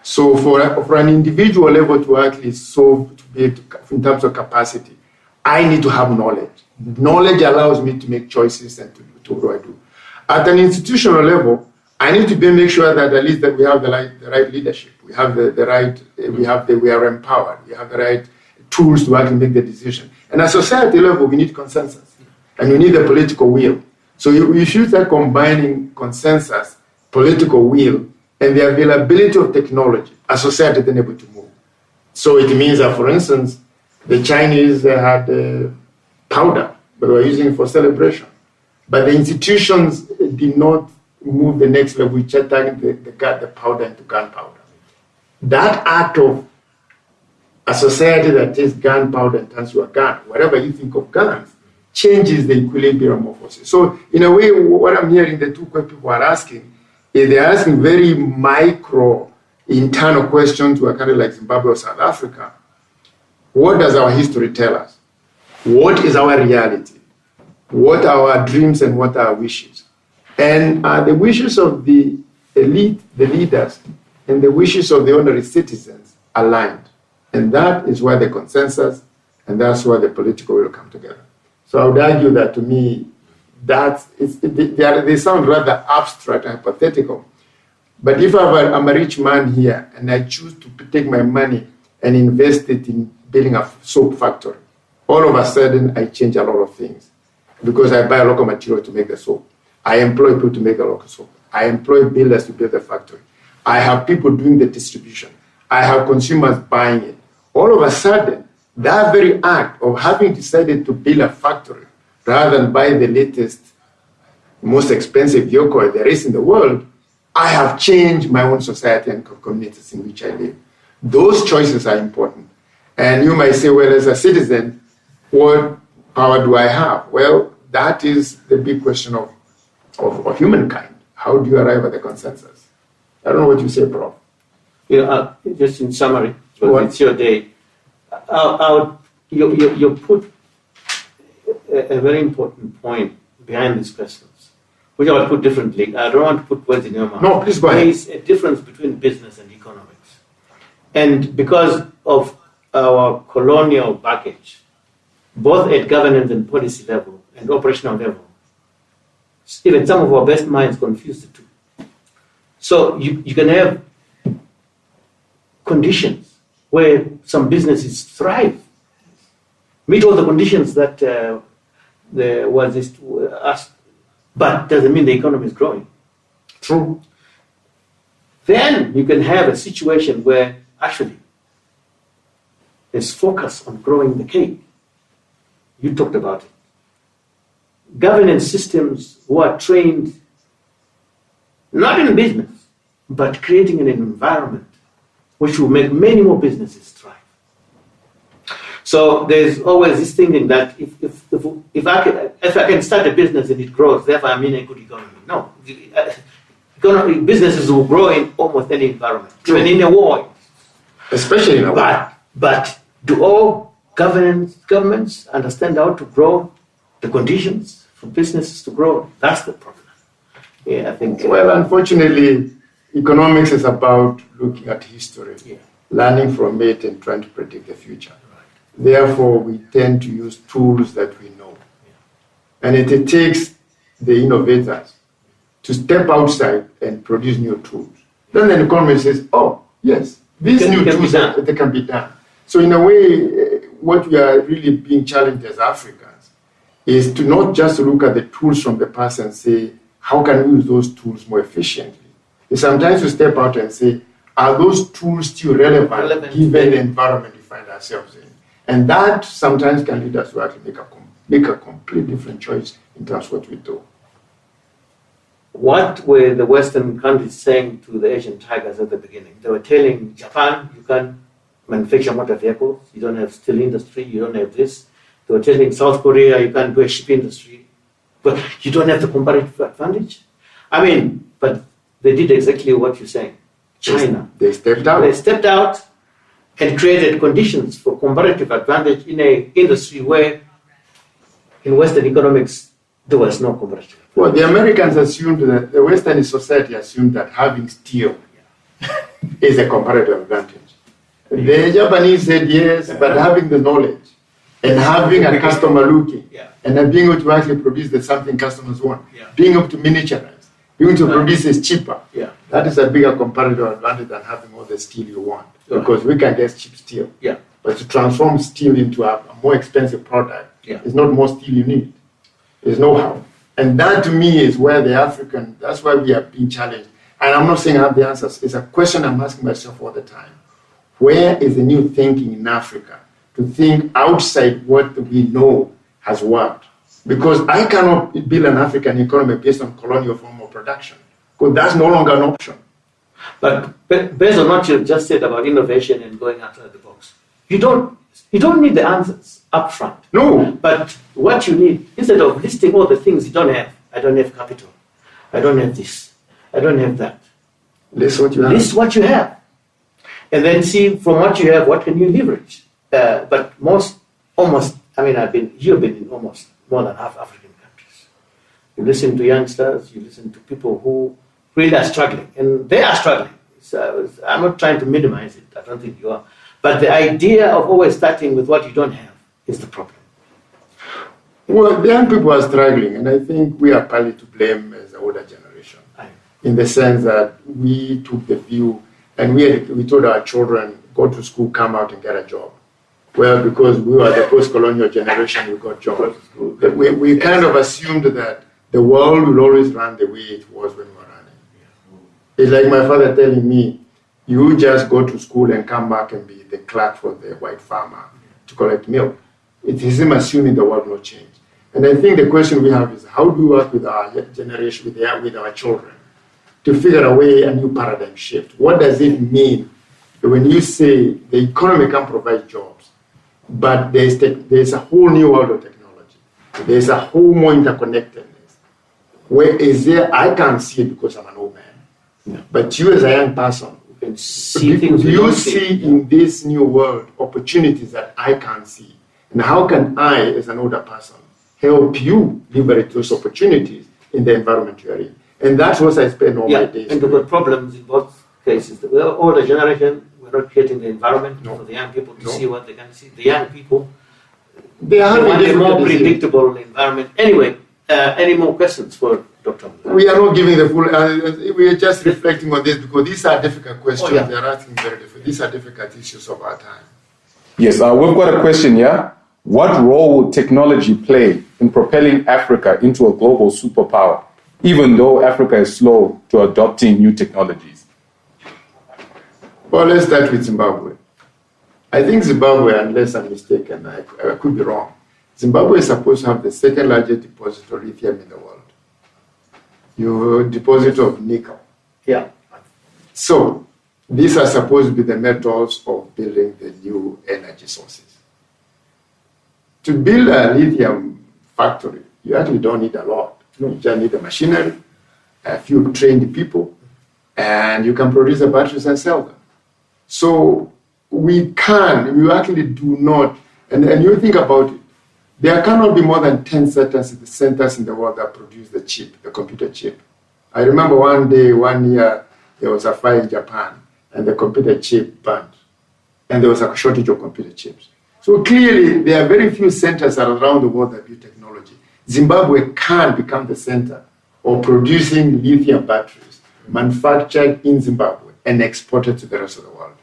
So for an individual level to actually solve, to be in terms of capacity, I need to have knowledge. Knowledge allows me to make choices and to what do I do. At an institutional level, I need to make sure that at least that we have the right leadership. We have we are empowered. We have the right tools to actually make the decision. And at society level, we need consensus, and we need the political will. So you should start combining consensus, political will, and the availability of technology as society then able to move. So it means that, for instance, the Chinese had powder, but they were using it for celebration. But the institutions did not move the next level, which turned the powder into gunpowder. That act of a society that takes gunpowder and turns to a gun, whatever you think of guns, changes the equilibrium of forces. So in a way, what I'm hearing the two people are asking is they're asking very micro internal questions to a country like Zimbabwe or South Africa. What does our history tell us? What is our reality? What are our dreams and what are our wishes? And are the wishes of the elite, the leaders, and the wishes of the ordinary citizens aligned? And that is where the consensus and that's where the political will come together. So I would argue that, to me, they sound rather abstract and hypothetical. But if I'm a rich man here and I choose to take my money and invest it in building a soap factory, all of a sudden I change a lot of things because I buy a local material to make the soap. I employ people to make the local soap. I employ builders to build the factory. I have people doing the distribution. I have consumers buying it. All of a sudden, that very act of having decided to build a factory rather than buy the latest, most expensive vehicle there is in the world, I have changed my own society and communities in which I live. Those choices are important. And you might say, well, as a citizen, what power do I have? Well, that is the big question of humankind. How do you arrive at the consensus? I don't know what you say, Prof. Just in summary, because it's your day, you put a very important point behind these questions, which I would put differently. I don't want to put words in your mouth. No, please go ahead. There is a difference between business and economics. And because of our colonial baggage, both at governance and policy level and operational level, even some of our best minds confuse the two. So you can have conditions where some businesses thrive, meet all the conditions that there was asked, but doesn't mean the economy is growing. True. Then you can have a situation where actually there's focus on growing the cake. You talked about it. Governance systems who are trained not in business, but creating an environment which will make many more businesses thrive. So there's always this thinking that if I can start a business and it grows, therefore I'm in a good economy. No, businesses will grow in almost any environment, even in a war. Especially in a war. But do all governments understand how to grow, the conditions for businesses to grow? That's the problem. Yeah, I think. Well, unfortunately, economics is about looking at history, learning from it, and trying to predict the future. Right. Therefore, we tend to use tools that we know. And it takes the innovators to step outside and produce new tools. Then the economy says, oh, yes, these new tools they can be done. So in a way, what we are really being challenged as Africans is to not just look at the tools from the past and say, how can we use those tools more efficiently? It's sometimes to step out and say, are those tools still relevant given the environment we find ourselves in? And that sometimes can lead us to actually make a complete different choice in terms of what we do. What were the Western countries saying to the Asian tigers at the beginning? They were telling Japan, you can't manufacture motor vehicles, you don't have steel industry, you don't have this. They were telling South Korea, you can't do a ship industry, but you don't have the comparative advantage. I mean, but they did exactly what you're saying. China. They stepped out. They stepped out and created conditions for comparative advantage in an industry where in Western economics there was no comparative advantage. Well, the Americans assumed that, the Western society assumed that having steel is a comparative advantage. The Japanese said yes, but having the knowledge and having a customer looking and then being able to actually produce the something customers want, being able to miniaturize, being able to produce is cheaper. That is a bigger comparative advantage than having all the steel you want, because we can get cheap steel. But to transform steel into a more expensive product is not more steel you need. It's know-how. And that to me is where the African, that's why we are being challenged. And I'm not saying I have the answers. It's a question I'm asking myself all the time. Where is the new thinking in Africa to think outside what we know has worked? Because I cannot build an African economy based on colonial form of production, because that's no longer an option. But based on what you just said about innovation and going outside the box, you don't need the answers up front. No. But what you need, instead of listing all the things you don't have, I don't have capital, I don't have this, I don't have that. List what you have. List what you have. And then see from what you have, what can you leverage? But you've been in almost more than half African countries. You listen to youngsters, you listen to people who really are struggling, and they are struggling. So I'm not trying to minimize it, I don't think you are. But the idea of always starting with what you don't have is the problem. Well, the young people are struggling, and I think we are partly to blame as the older generation, in the sense that we took the view, and we told our children, go to school, come out and get a job. Well, because we were the post-colonial generation, we got jobs. We kind of assumed that the world will always run the way it was when we were running. It's like my father telling me, you just go to school and come back and be the clerk for the white farmer to collect milk. It is him assuming the world will change. And I think the question we have is, how do we work with our generation, with our children, to figure a new paradigm shift? What does it mean when you say the economy can provide jobs, but there's a whole new world of technology. There's a whole more interconnectedness. Where is there? I can't see it because I'm an old man. No. But you as a young person, can see things do you see in this new world opportunities that I can't see? And how can I, as an older person, help you liberate those opportunities in the environment you are in? And that's what I spend all my days. And there were problems in both cases. The older generation were not creating the environment for the young people to see what they can see. The young people, they want a more predictable environment. Anyway, any more questions for Dr. Mandi? We are not giving the full, we are just reflecting on this because these are difficult questions. They are asking very difficult. These are difficult issues of our time. Yes, we've got a question here. What role will technology play in propelling Africa into a global superpower, even though Africa is slow to adopting new technologies? Well, let's start with Zimbabwe. I think Zimbabwe, unless I'm mistaken, I could be wrong, Zimbabwe is supposed to have the second largest deposit of lithium in the world. Your deposit of nickel. Yeah. So, these are supposed to be the metals of building the new energy sources. To build a lithium factory, you actually don't need a lot. You just need the machinery, a few trained people, and you can produce the batteries and sell them. So we actually do not, and you think about it, there cannot be more than 10 centers in the world that produce the chip, the computer chip. I remember one year, there was a fire in Japan, and the computer chip burned, and there was a shortage of computer chips. So clearly, there are very few centers around the world that build technology. Zimbabwe can become the center of producing lithium batteries manufactured in Zimbabwe and exported to the rest of the world.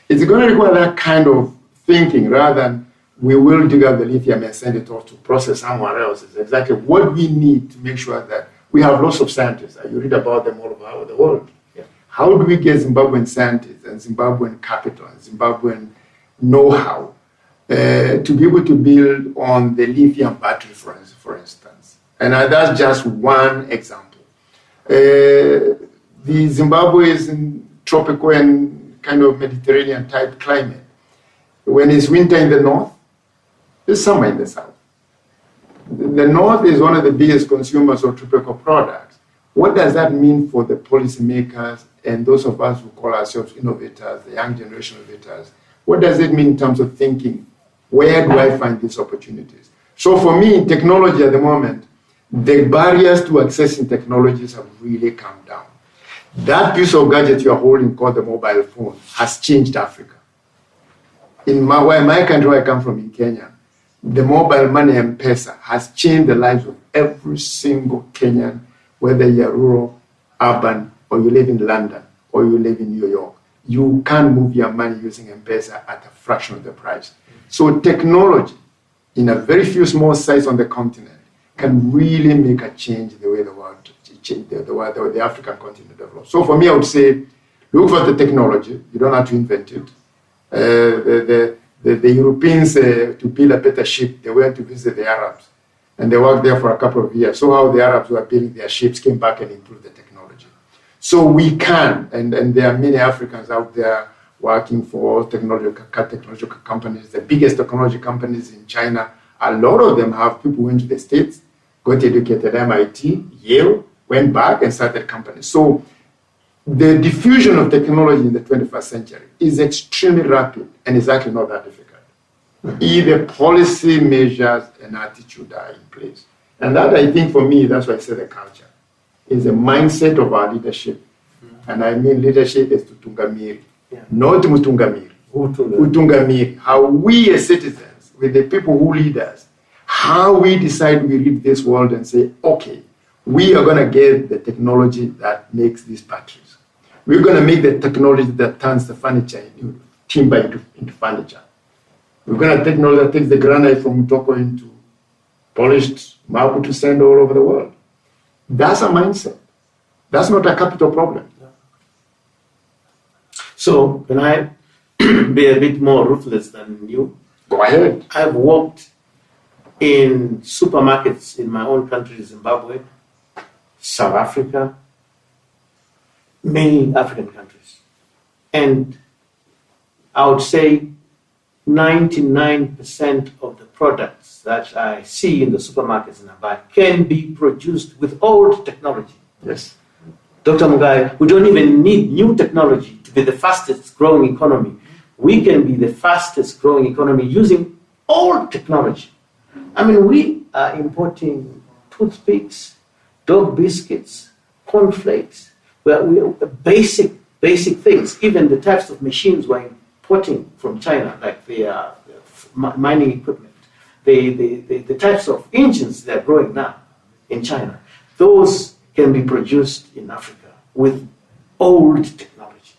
It's going to require that kind of thinking rather than we will dig up the lithium and send it off to process somewhere else. It's exactly what we need to make sure that we have lots of scientists. You read about them all over the world. Yeah. How do we get Zimbabwean scientists and Zimbabwean capital and Zimbabwean know-how to be able to build on the lithium battery, for instance? And that's just one example. The Zimbabwe is in tropical and kind of Mediterranean type climate. When it's winter in the north, it's summer in the south. The north is one of the biggest consumers of tropical products. What does that mean for the policymakers and those of us who call ourselves innovators, the young generation innovators, What does it mean in terms of thinking? Where do I find these opportunities? So for me, in technology at the moment, the barriers to accessing technologies have really come down. That piece of gadget you are holding called the mobile phone has changed Africa. In my country where I come from in Kenya, the mobile money M-Pesa has changed the lives of every single Kenyan, whether you're rural, urban, or you live in London, or you live in New York. You can move your money using M-Pesa at a fraction of the price. So technology, in a very few small sites on the continent, can really make a change the way the world, the African continent develops. So for me, I would say, look for the technology. You don't have to invent it. The Europeans, to build a better ship, they went to visit the Arabs. And they worked there for a couple of years. So how the Arabs were building their ships came back and improved the technology. So we can, and there are many Africans out there working for technological companies. The biggest technology companies in China, a lot of them have people who went to the States, got educated at MIT, Yale, went back and started companies. So the diffusion of technology in the 21st century is extremely rapid and is actually not that difficult. Either policy measures and attitude are in place. And that, I think, for me, that's why I say the culture, is the mindset of our leadership. And I mean leadership is Tutungamiri, not Mutungamiri. Utungamiri, how we as citizens, with the people who lead us, how we decide we read this world and say, okay, we are going to get the technology that makes these batteries. We're going to make the technology that turns the furniture, timber into furniture. We're going to technology that takes the granite from Mutoko into polished marble to send all over the world. That's a mindset. That's not a capital problem. So can I be a bit more ruthless than you? Go ahead. I've worked in supermarkets in my own country, Zimbabwe, South Africa, many African countries. And I would say 99% of the products that I see in the supermarkets in Abai can be produced with old technology. Yes. Dr. Mungai, we don't even need new technology to be the fastest growing economy. We can be the fastest growing economy using old technology. I mean, we are importing toothpicks, dog biscuits, cornflakes, basic things. Even the types of machines we're importing from China, like the mining equipment, the types of engines that are growing now in China, those can be produced in Africa with old technology.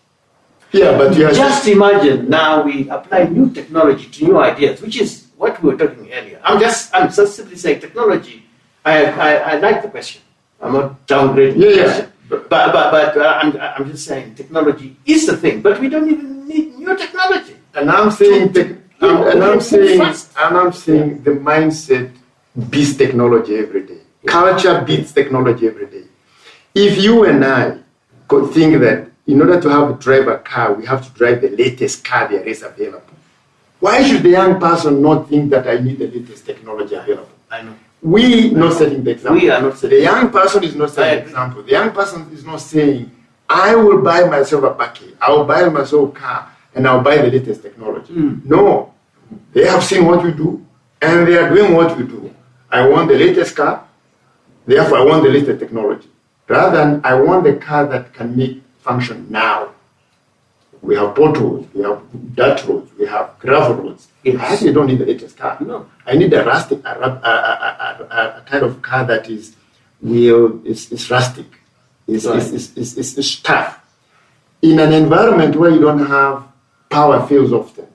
Yeah, but just imagine now we apply new technology to new ideas, which is what we were talking earlier. I'm just simply saying technology. I like the question. I'm not downgrading the question. But I'm just saying technology is the thing, but we don't even need new technology. And I'm saying the mindset beats technology every day. Culture beats technology every day. If you and I could think that in order to drive a car, we have to drive the latest car there is available, why should the young person not think that I need the latest technology available? I know. We not setting the example. We are not setting the young person is not setting the example. The young person is not saying, I will buy myself a bucket, I will buy myself a car, and I'll buy the latest technology. No. They have seen what we do, and they are doing what we do. I want the latest car, therefore I want the latest technology. Rather than I want the car that can make function now. We have potholes, we have dirt roads, we have gravel roads. Yes. I actually don't need the latest car. No. I need a rustic, a kind of car that is rustic, is tough. In an environment where you don't have power fails often,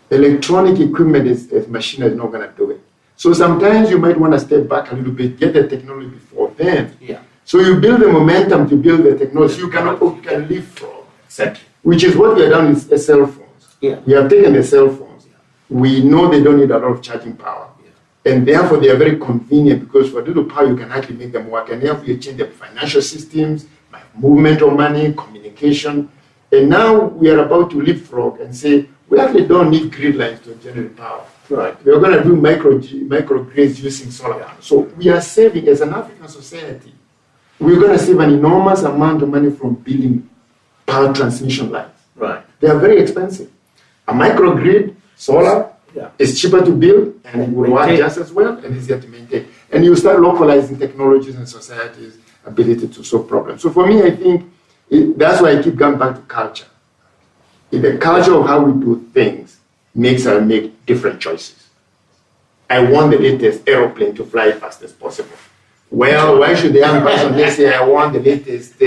electronic equipment as machine is not going to do it. So sometimes you might want to step back a little bit, get the technology before then. Yeah. So you build the momentum to build the technology. You can live from. Exactly. Which is what we have done with cell phones. Yeah. We have taken the cell phones. Yeah. We know they don't need a lot of charging power. Yeah. And therefore they are very convenient because for a little power you can actually make them work. And therefore you change the financial systems, movement of money, communication. And now we are about to leapfrog and say, we actually don't need grid lines to generate power. Right. We are going to do microgrids using solar panels. So we are saving, as an African society, we're going to save an enormous amount of money from building power transmission lines. Right. They are very expensive. A microgrid, solar, is cheaper to build and it will work just as well and easier to maintain. And you start localizing technologies and societies' ability to solve problems. So for me, I think that's why I keep going back to culture. The culture of how we do things makes us make different choices. I want the latest aeroplane to fly as fast as possible. Well, why should the young person just say, I want the latest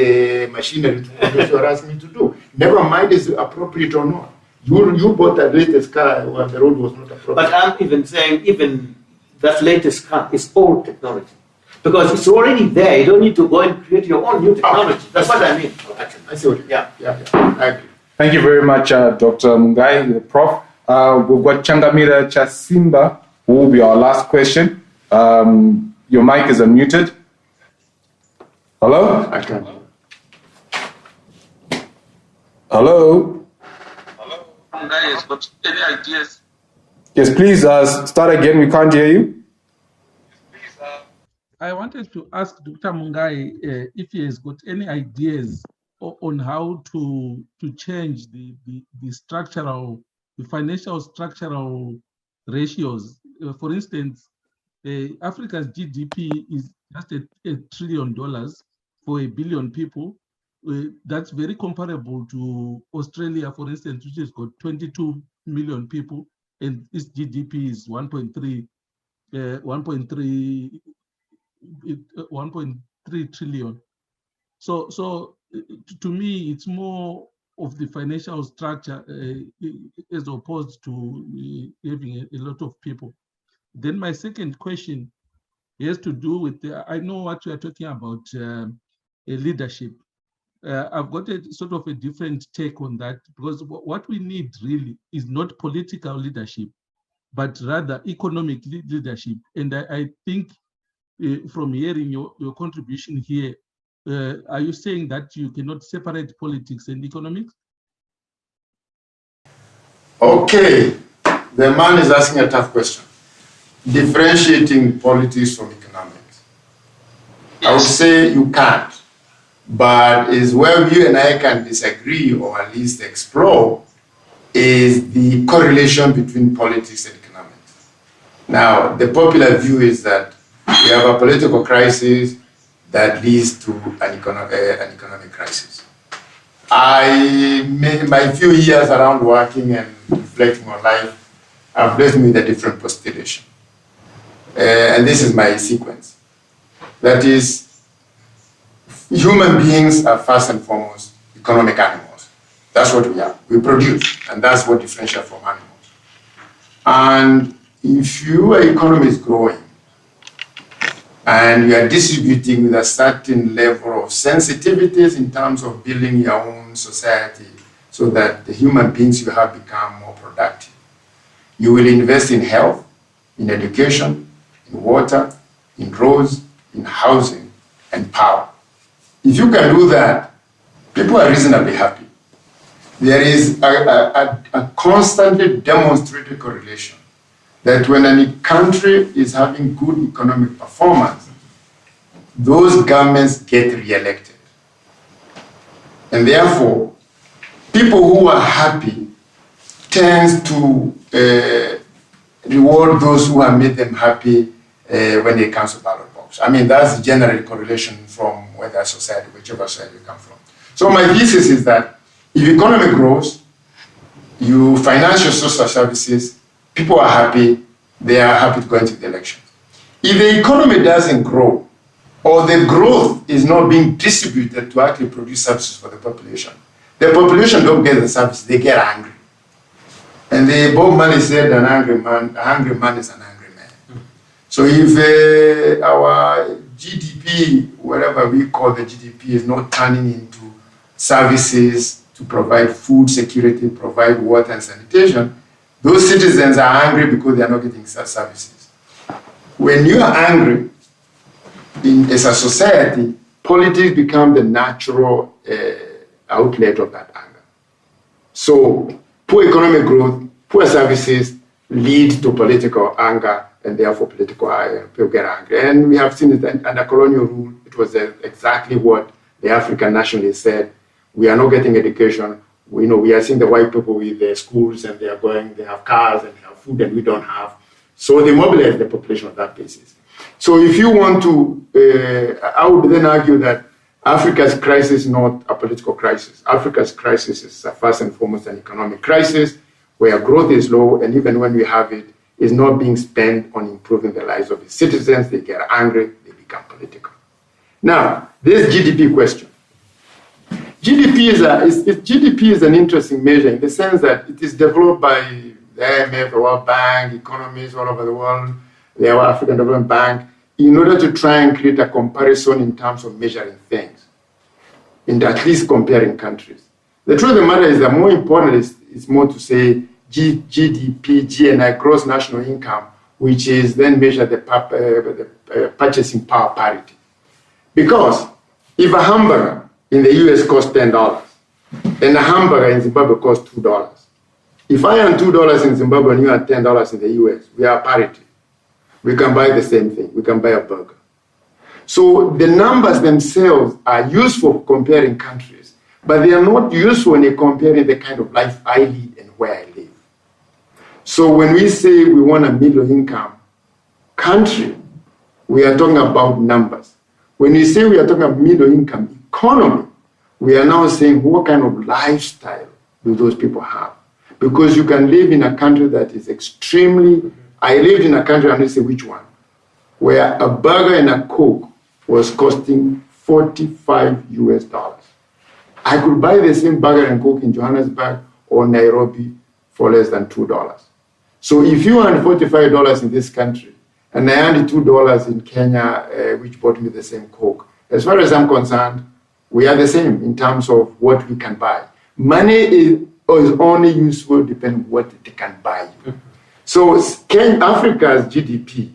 machinery to do what you're asking me to do? Never mind is it appropriate or not. You bought that latest car when the road was not appropriate. But I'm even saying, even that latest car is old technology. Because it's already there. You don't need to go and create your own new technology. That's what I mean. I see what you mean. Yeah, I agree. Thank you very much, Dr. Mungai, Prof. We've got Changamira Chasimba, who will be our last question. Your mic is unmuted. Hello? I can. Hello? Hello, Mungai has got any ideas? Yes, please start again. We can't hear you. I wanted to ask Dr. Mungai if he has got any ideas on how to change the financial structural ratios. For instance, Africa's GDP is just $1 trillion for 1 billion people. That's very comparable to Australia, for instance, which has got 22 million people, and its GDP is 1.3 trillion. So to me, it's more of the financial structure as opposed to having a lot of people. Then my second question has to do with, I know what you are talking about, leadership. I've got a sort of a different take on that, because what we need really is not political leadership, but rather economic leadership. And I think from hearing your contribution here, are you saying that you cannot separate politics and economics? Okay, the man is asking a tough question. Differentiating politics from economics. Yes. I would say you can't, but is where you and I can disagree, or at least explore, is the correlation between politics and economics. Now, the popular view is that we have a political crisis that leads to an economic crisis. My few years around working and reflecting on life have left me with a different postulation. And this is my sequence. That is, human beings are first and foremost economic animals. That's what we are. We produce, and that's what differentiates from animals. And if your economy is growing, and you are distributing with a certain level of sensitivities in terms of building your own society so that the human beings you have become more productive. You will invest in health, in education, in water, in roads, in housing, and power. If you can do that, people are reasonably happy. There is a constantly demonstrated correlation that when a country is having good economic performance, those governments get re-elected. And therefore, people who are happy tend to reward those who have made them happy when they come to ballot box. I mean, that's the general correlation from whether society, whichever society you come from. So my thesis is that if economy grows, you finance your social services, people are happy, they are happy to go into the election. If the economy doesn't grow, or the growth is not being distributed to actually produce services for the population don't get the service, they get angry. And the Bob Marley said a hungry man is an angry man. So if our GDP, whatever we call the GDP, is not turning into services to provide food security, provide water and sanitation, those citizens are angry because they are not getting such services. When you are angry as a society, politics become the natural outlet of that anger. So poor economic growth, poor services lead to political anger, and therefore people get angry. And we have seen it under colonial rule. It was exactly what the African nationalists said. We are not getting education, We are seeing the white people with their schools, and they have cars and they have food, and we don't have. So they mobilize the population on that basis. So if you want to, I would then argue that Africa's crisis is not a political crisis. Africa's crisis is first and foremost an economic crisis where growth is low, and even when we have it, it's not being spent on improving the lives of its citizens. They get angry, they become political. Now, this GDP question. GDP is an interesting measure in the sense that it is developed by the IMF, the World Bank, economists all over the world, the African Development Bank, in order to try and create a comparison in terms of measuring things, and at least comparing countries. The truth of the matter is that more important is more to say GDP, GNI, gross national income, which is then measured the purchasing power parity. Because if a hamburger in the US costs $10 and a hamburger in Zimbabwe costs $2, if I earn $2 in Zimbabwe and you earn $10 in the US, we are parity. We can buy the same thing. We can buy a burger. So the numbers themselves are useful for comparing countries, but they are not useful when you're comparing the kind of life I lead and where I live. So when we say we want a middle income country, we are talking about numbers. When we say we are talking about middle income economy, we are now saying what kind of lifestyle do those people have? Because you can live in a country that is extremely, I lived in a country, I'm going to say which one, where a burger and a Coke was costing $45 US. I could buy the same burger and Coke in Johannesburg or Nairobi for less than $2. So if you earn $45 in this country, and I earned $2 in Kenya, which bought me the same Coke, as far as I'm concerned, we are the same in terms of what we can buy. Money is only useful depending on what it can buy you. So Africa's GDP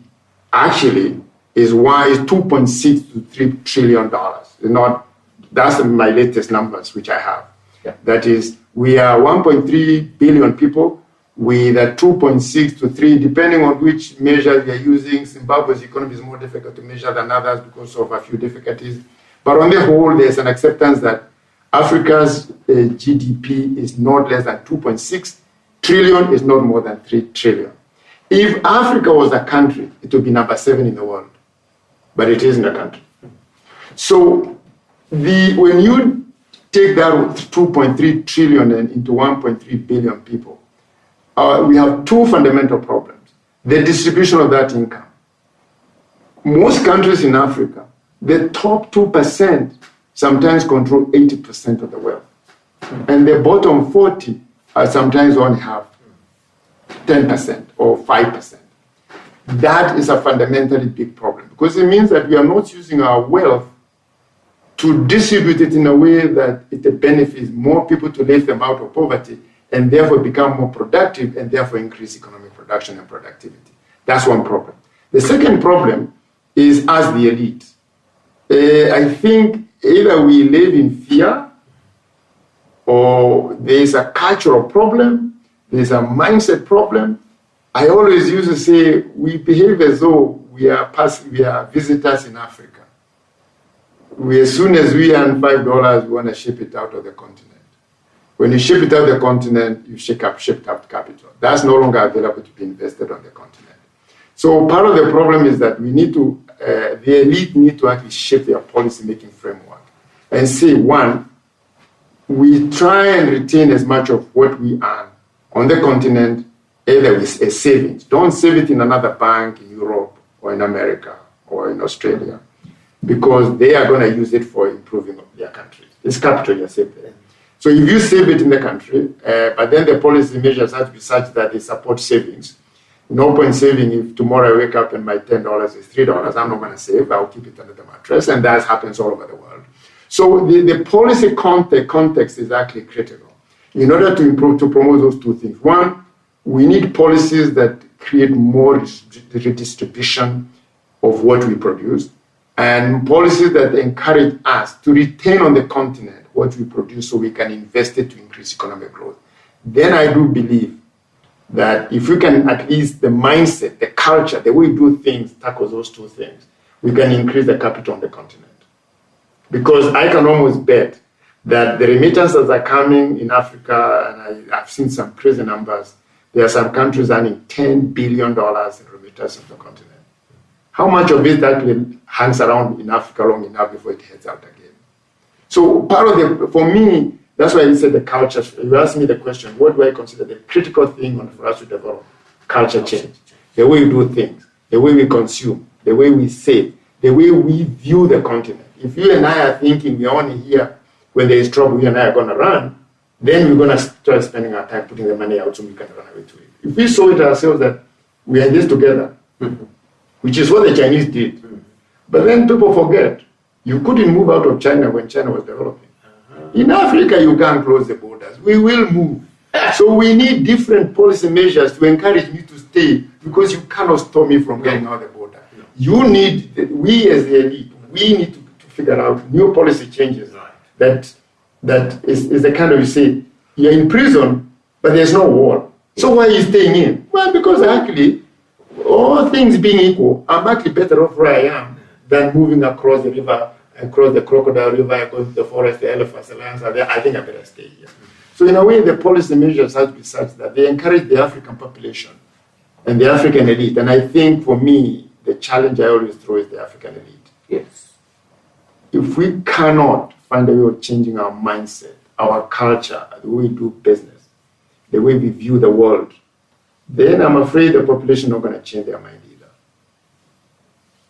actually is 2.6 to $3 trillion. That's my latest numbers, which I have. Yeah. That is, we are 1.3 billion people with a 2.6 to 3, depending on which measure we are using. Zimbabwe's economy is more difficult to measure than others because of a few difficulties. But on the whole, there's an acceptance that Africa's GDP is not less than 2.6 trillion, is not more than 3 trillion. If Africa was a country, it would be number 7 in the world. But it isn't a country. So when you take that 2.3 trillion into 1.3 billion people, we have two fundamental problems. The distribution of that income. Most countries in Africa, the top 2% sometimes control 80% of the wealth. And the bottom 40 sometimes only have 10% or 5%. That is a fundamentally big problem because it means that we are not using our wealth to distribute it in a way that it benefits more people to lift them out of poverty and therefore become more productive and therefore increase economic production and productivity. That's one problem. The second problem is as the elite. I think either we live in fear or there's a cultural problem, there's a mindset problem. I always used to say we behave as though we are visitors in Africa. As soon as we earn $5, we want to ship it out of the continent. When you ship it out of the continent, you shipped out capital. That's no longer available to be invested on the continent. So part of the problem is that we need to, the elite need to actually shape their policy-making framework and say, one, we try and retain as much of what we earn on the continent, either with a savings. Don't save it in another bank in Europe or in America or in Australia, because they are going to use it for improving their country. It's capital you're saving there. So if you save it in the country, but then the policy measures have to be such that they support savings. No point saving if tomorrow I wake up and my $10 is $3. I'm not going to save. I'll keep it under the mattress. And that happens all over the world. So the policy context is actually critical. In order to promote those two things. One, we need policies that create more redistribution of what we produce, and policies that encourage us to retain on the continent what we produce so we can invest it to increase economic growth. Then I do believe that if we can at least the mindset, the culture, the way we do things tackles those two things, we can increase the capital on the continent. Because I can almost bet that the remittances are coming in Africa, and I've seen some crazy numbers. There are some countries earning $10 billion in remittances to the continent. How much of it actually hangs around in Africa long enough before it heads out again? So part of for me, that's why you said the culture. You asked me the question, what do I consider the critical thing for us to develop? Culture change. The way we do things, the way we consume, the way we save, the way we view the continent. If you and I are thinking we're only here when there is trouble, you and I are going to run, then we're going to start spending our time putting the money out so we can run away to it. If we saw it ourselves that we are in this together, which is what the Chinese did, but then people forget, you couldn't move out of China when China was developing. In Africa, you can't close the borders. We will move. So we need different policy measures to encourage me to stay, because you cannot stop me from getting out the border. You need, we as the elite, we need to figure out new policy changes that is the kind of, you say, you're in prison, but there's no wall. So why are you staying in? Well, because actually, all things being equal, I'm actually better off where I am than moving across the river, across the crocodile river, going to the forest, the elephants, the lions are there. I think I better stay here. So in a way, the policy measures have to be such that they encourage the African population and the African elite. And I think for me, the challenge I always throw is the African elite. Yes. If we cannot find a way of changing our mindset, our culture, the way we do business, the way we view the world, then I'm afraid the population is not going to change their mind either.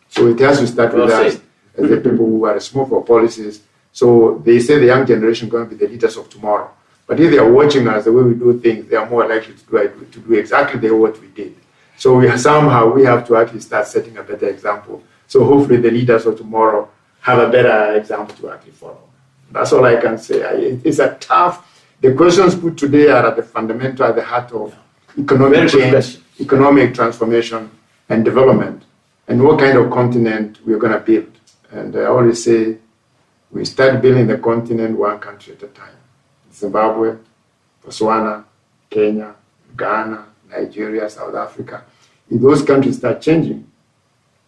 So it has to start with us as the people who are responsible for policies. So they say the young generation is going to be the leaders of tomorrow. But if they are watching us, the way we do things, they are more likely to do exactly what we did. So we have to actually start setting a better example. So hopefully the leaders of tomorrow have a better example to actually follow. That's all I can say. It's a tough, the questions put today are at the fundamental, at the heart of economic change, economic transformation and development, and what kind of continent we're going to build. And I always say, we start building the continent one country at a time. Zimbabwe, Botswana, Kenya, Ghana, Nigeria, South Africa. If those countries start changing,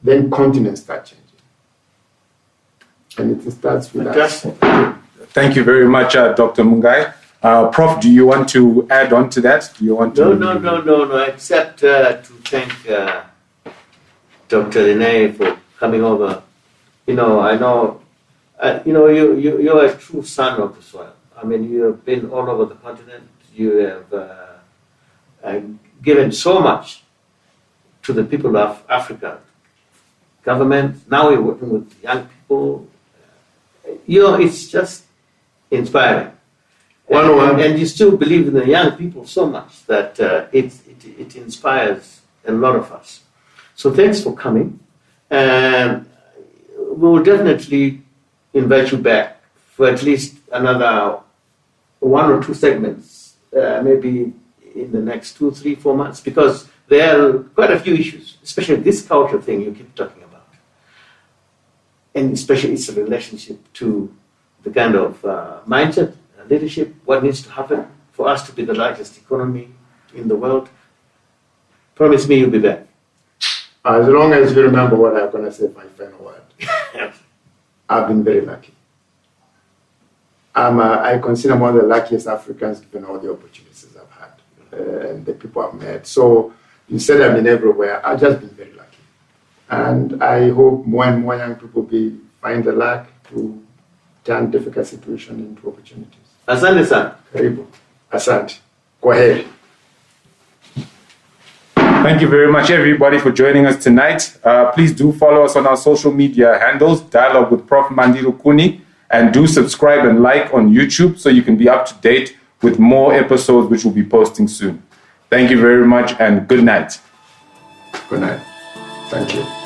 then continents start changing. And it starts with us. Thank you very much, Dr. Mungai. Prof, do you want to add on to that? Do you want to? No, except to thank Dr. Lenneiye for coming over. I know, you're a true son of the soil. I mean, you have been all over the continent. You have given so much to the people of Africa. Government, now you're working with young people. It's just inspiring. And you still believe in the young people so much that it inspires a lot of us. So thanks for coming. And we will definitely invite you back for at least another 1 or 2 segments, maybe in the next 2, 3, 4 months, because there are quite a few issues, especially this culture thing you keep talking about. And especially its relationship to the kind of mindset, leadership, what needs to happen for us to be the largest economy in the world. Promise me you'll be back. As long as you remember what I'm going to say, my final word. I've been very lucky. I consider one of the luckiest Africans given all the opportunities I've had and the people I've met. So you said I've been everywhere. I've just been very lucky. And I hope more and more young people find the luck to turn difficult situations into opportunities. Asante sana. Karibu. Asante. Kwaheri. Thank you very much, everybody, for joining us tonight. Please do follow us on our social media handles, Dialogue with Prof Mandi Rukuni, and do subscribe and like on YouTube so you can be up to date with more episodes which we'll be posting soon. Thank you very much and good night. Good night. Thank you.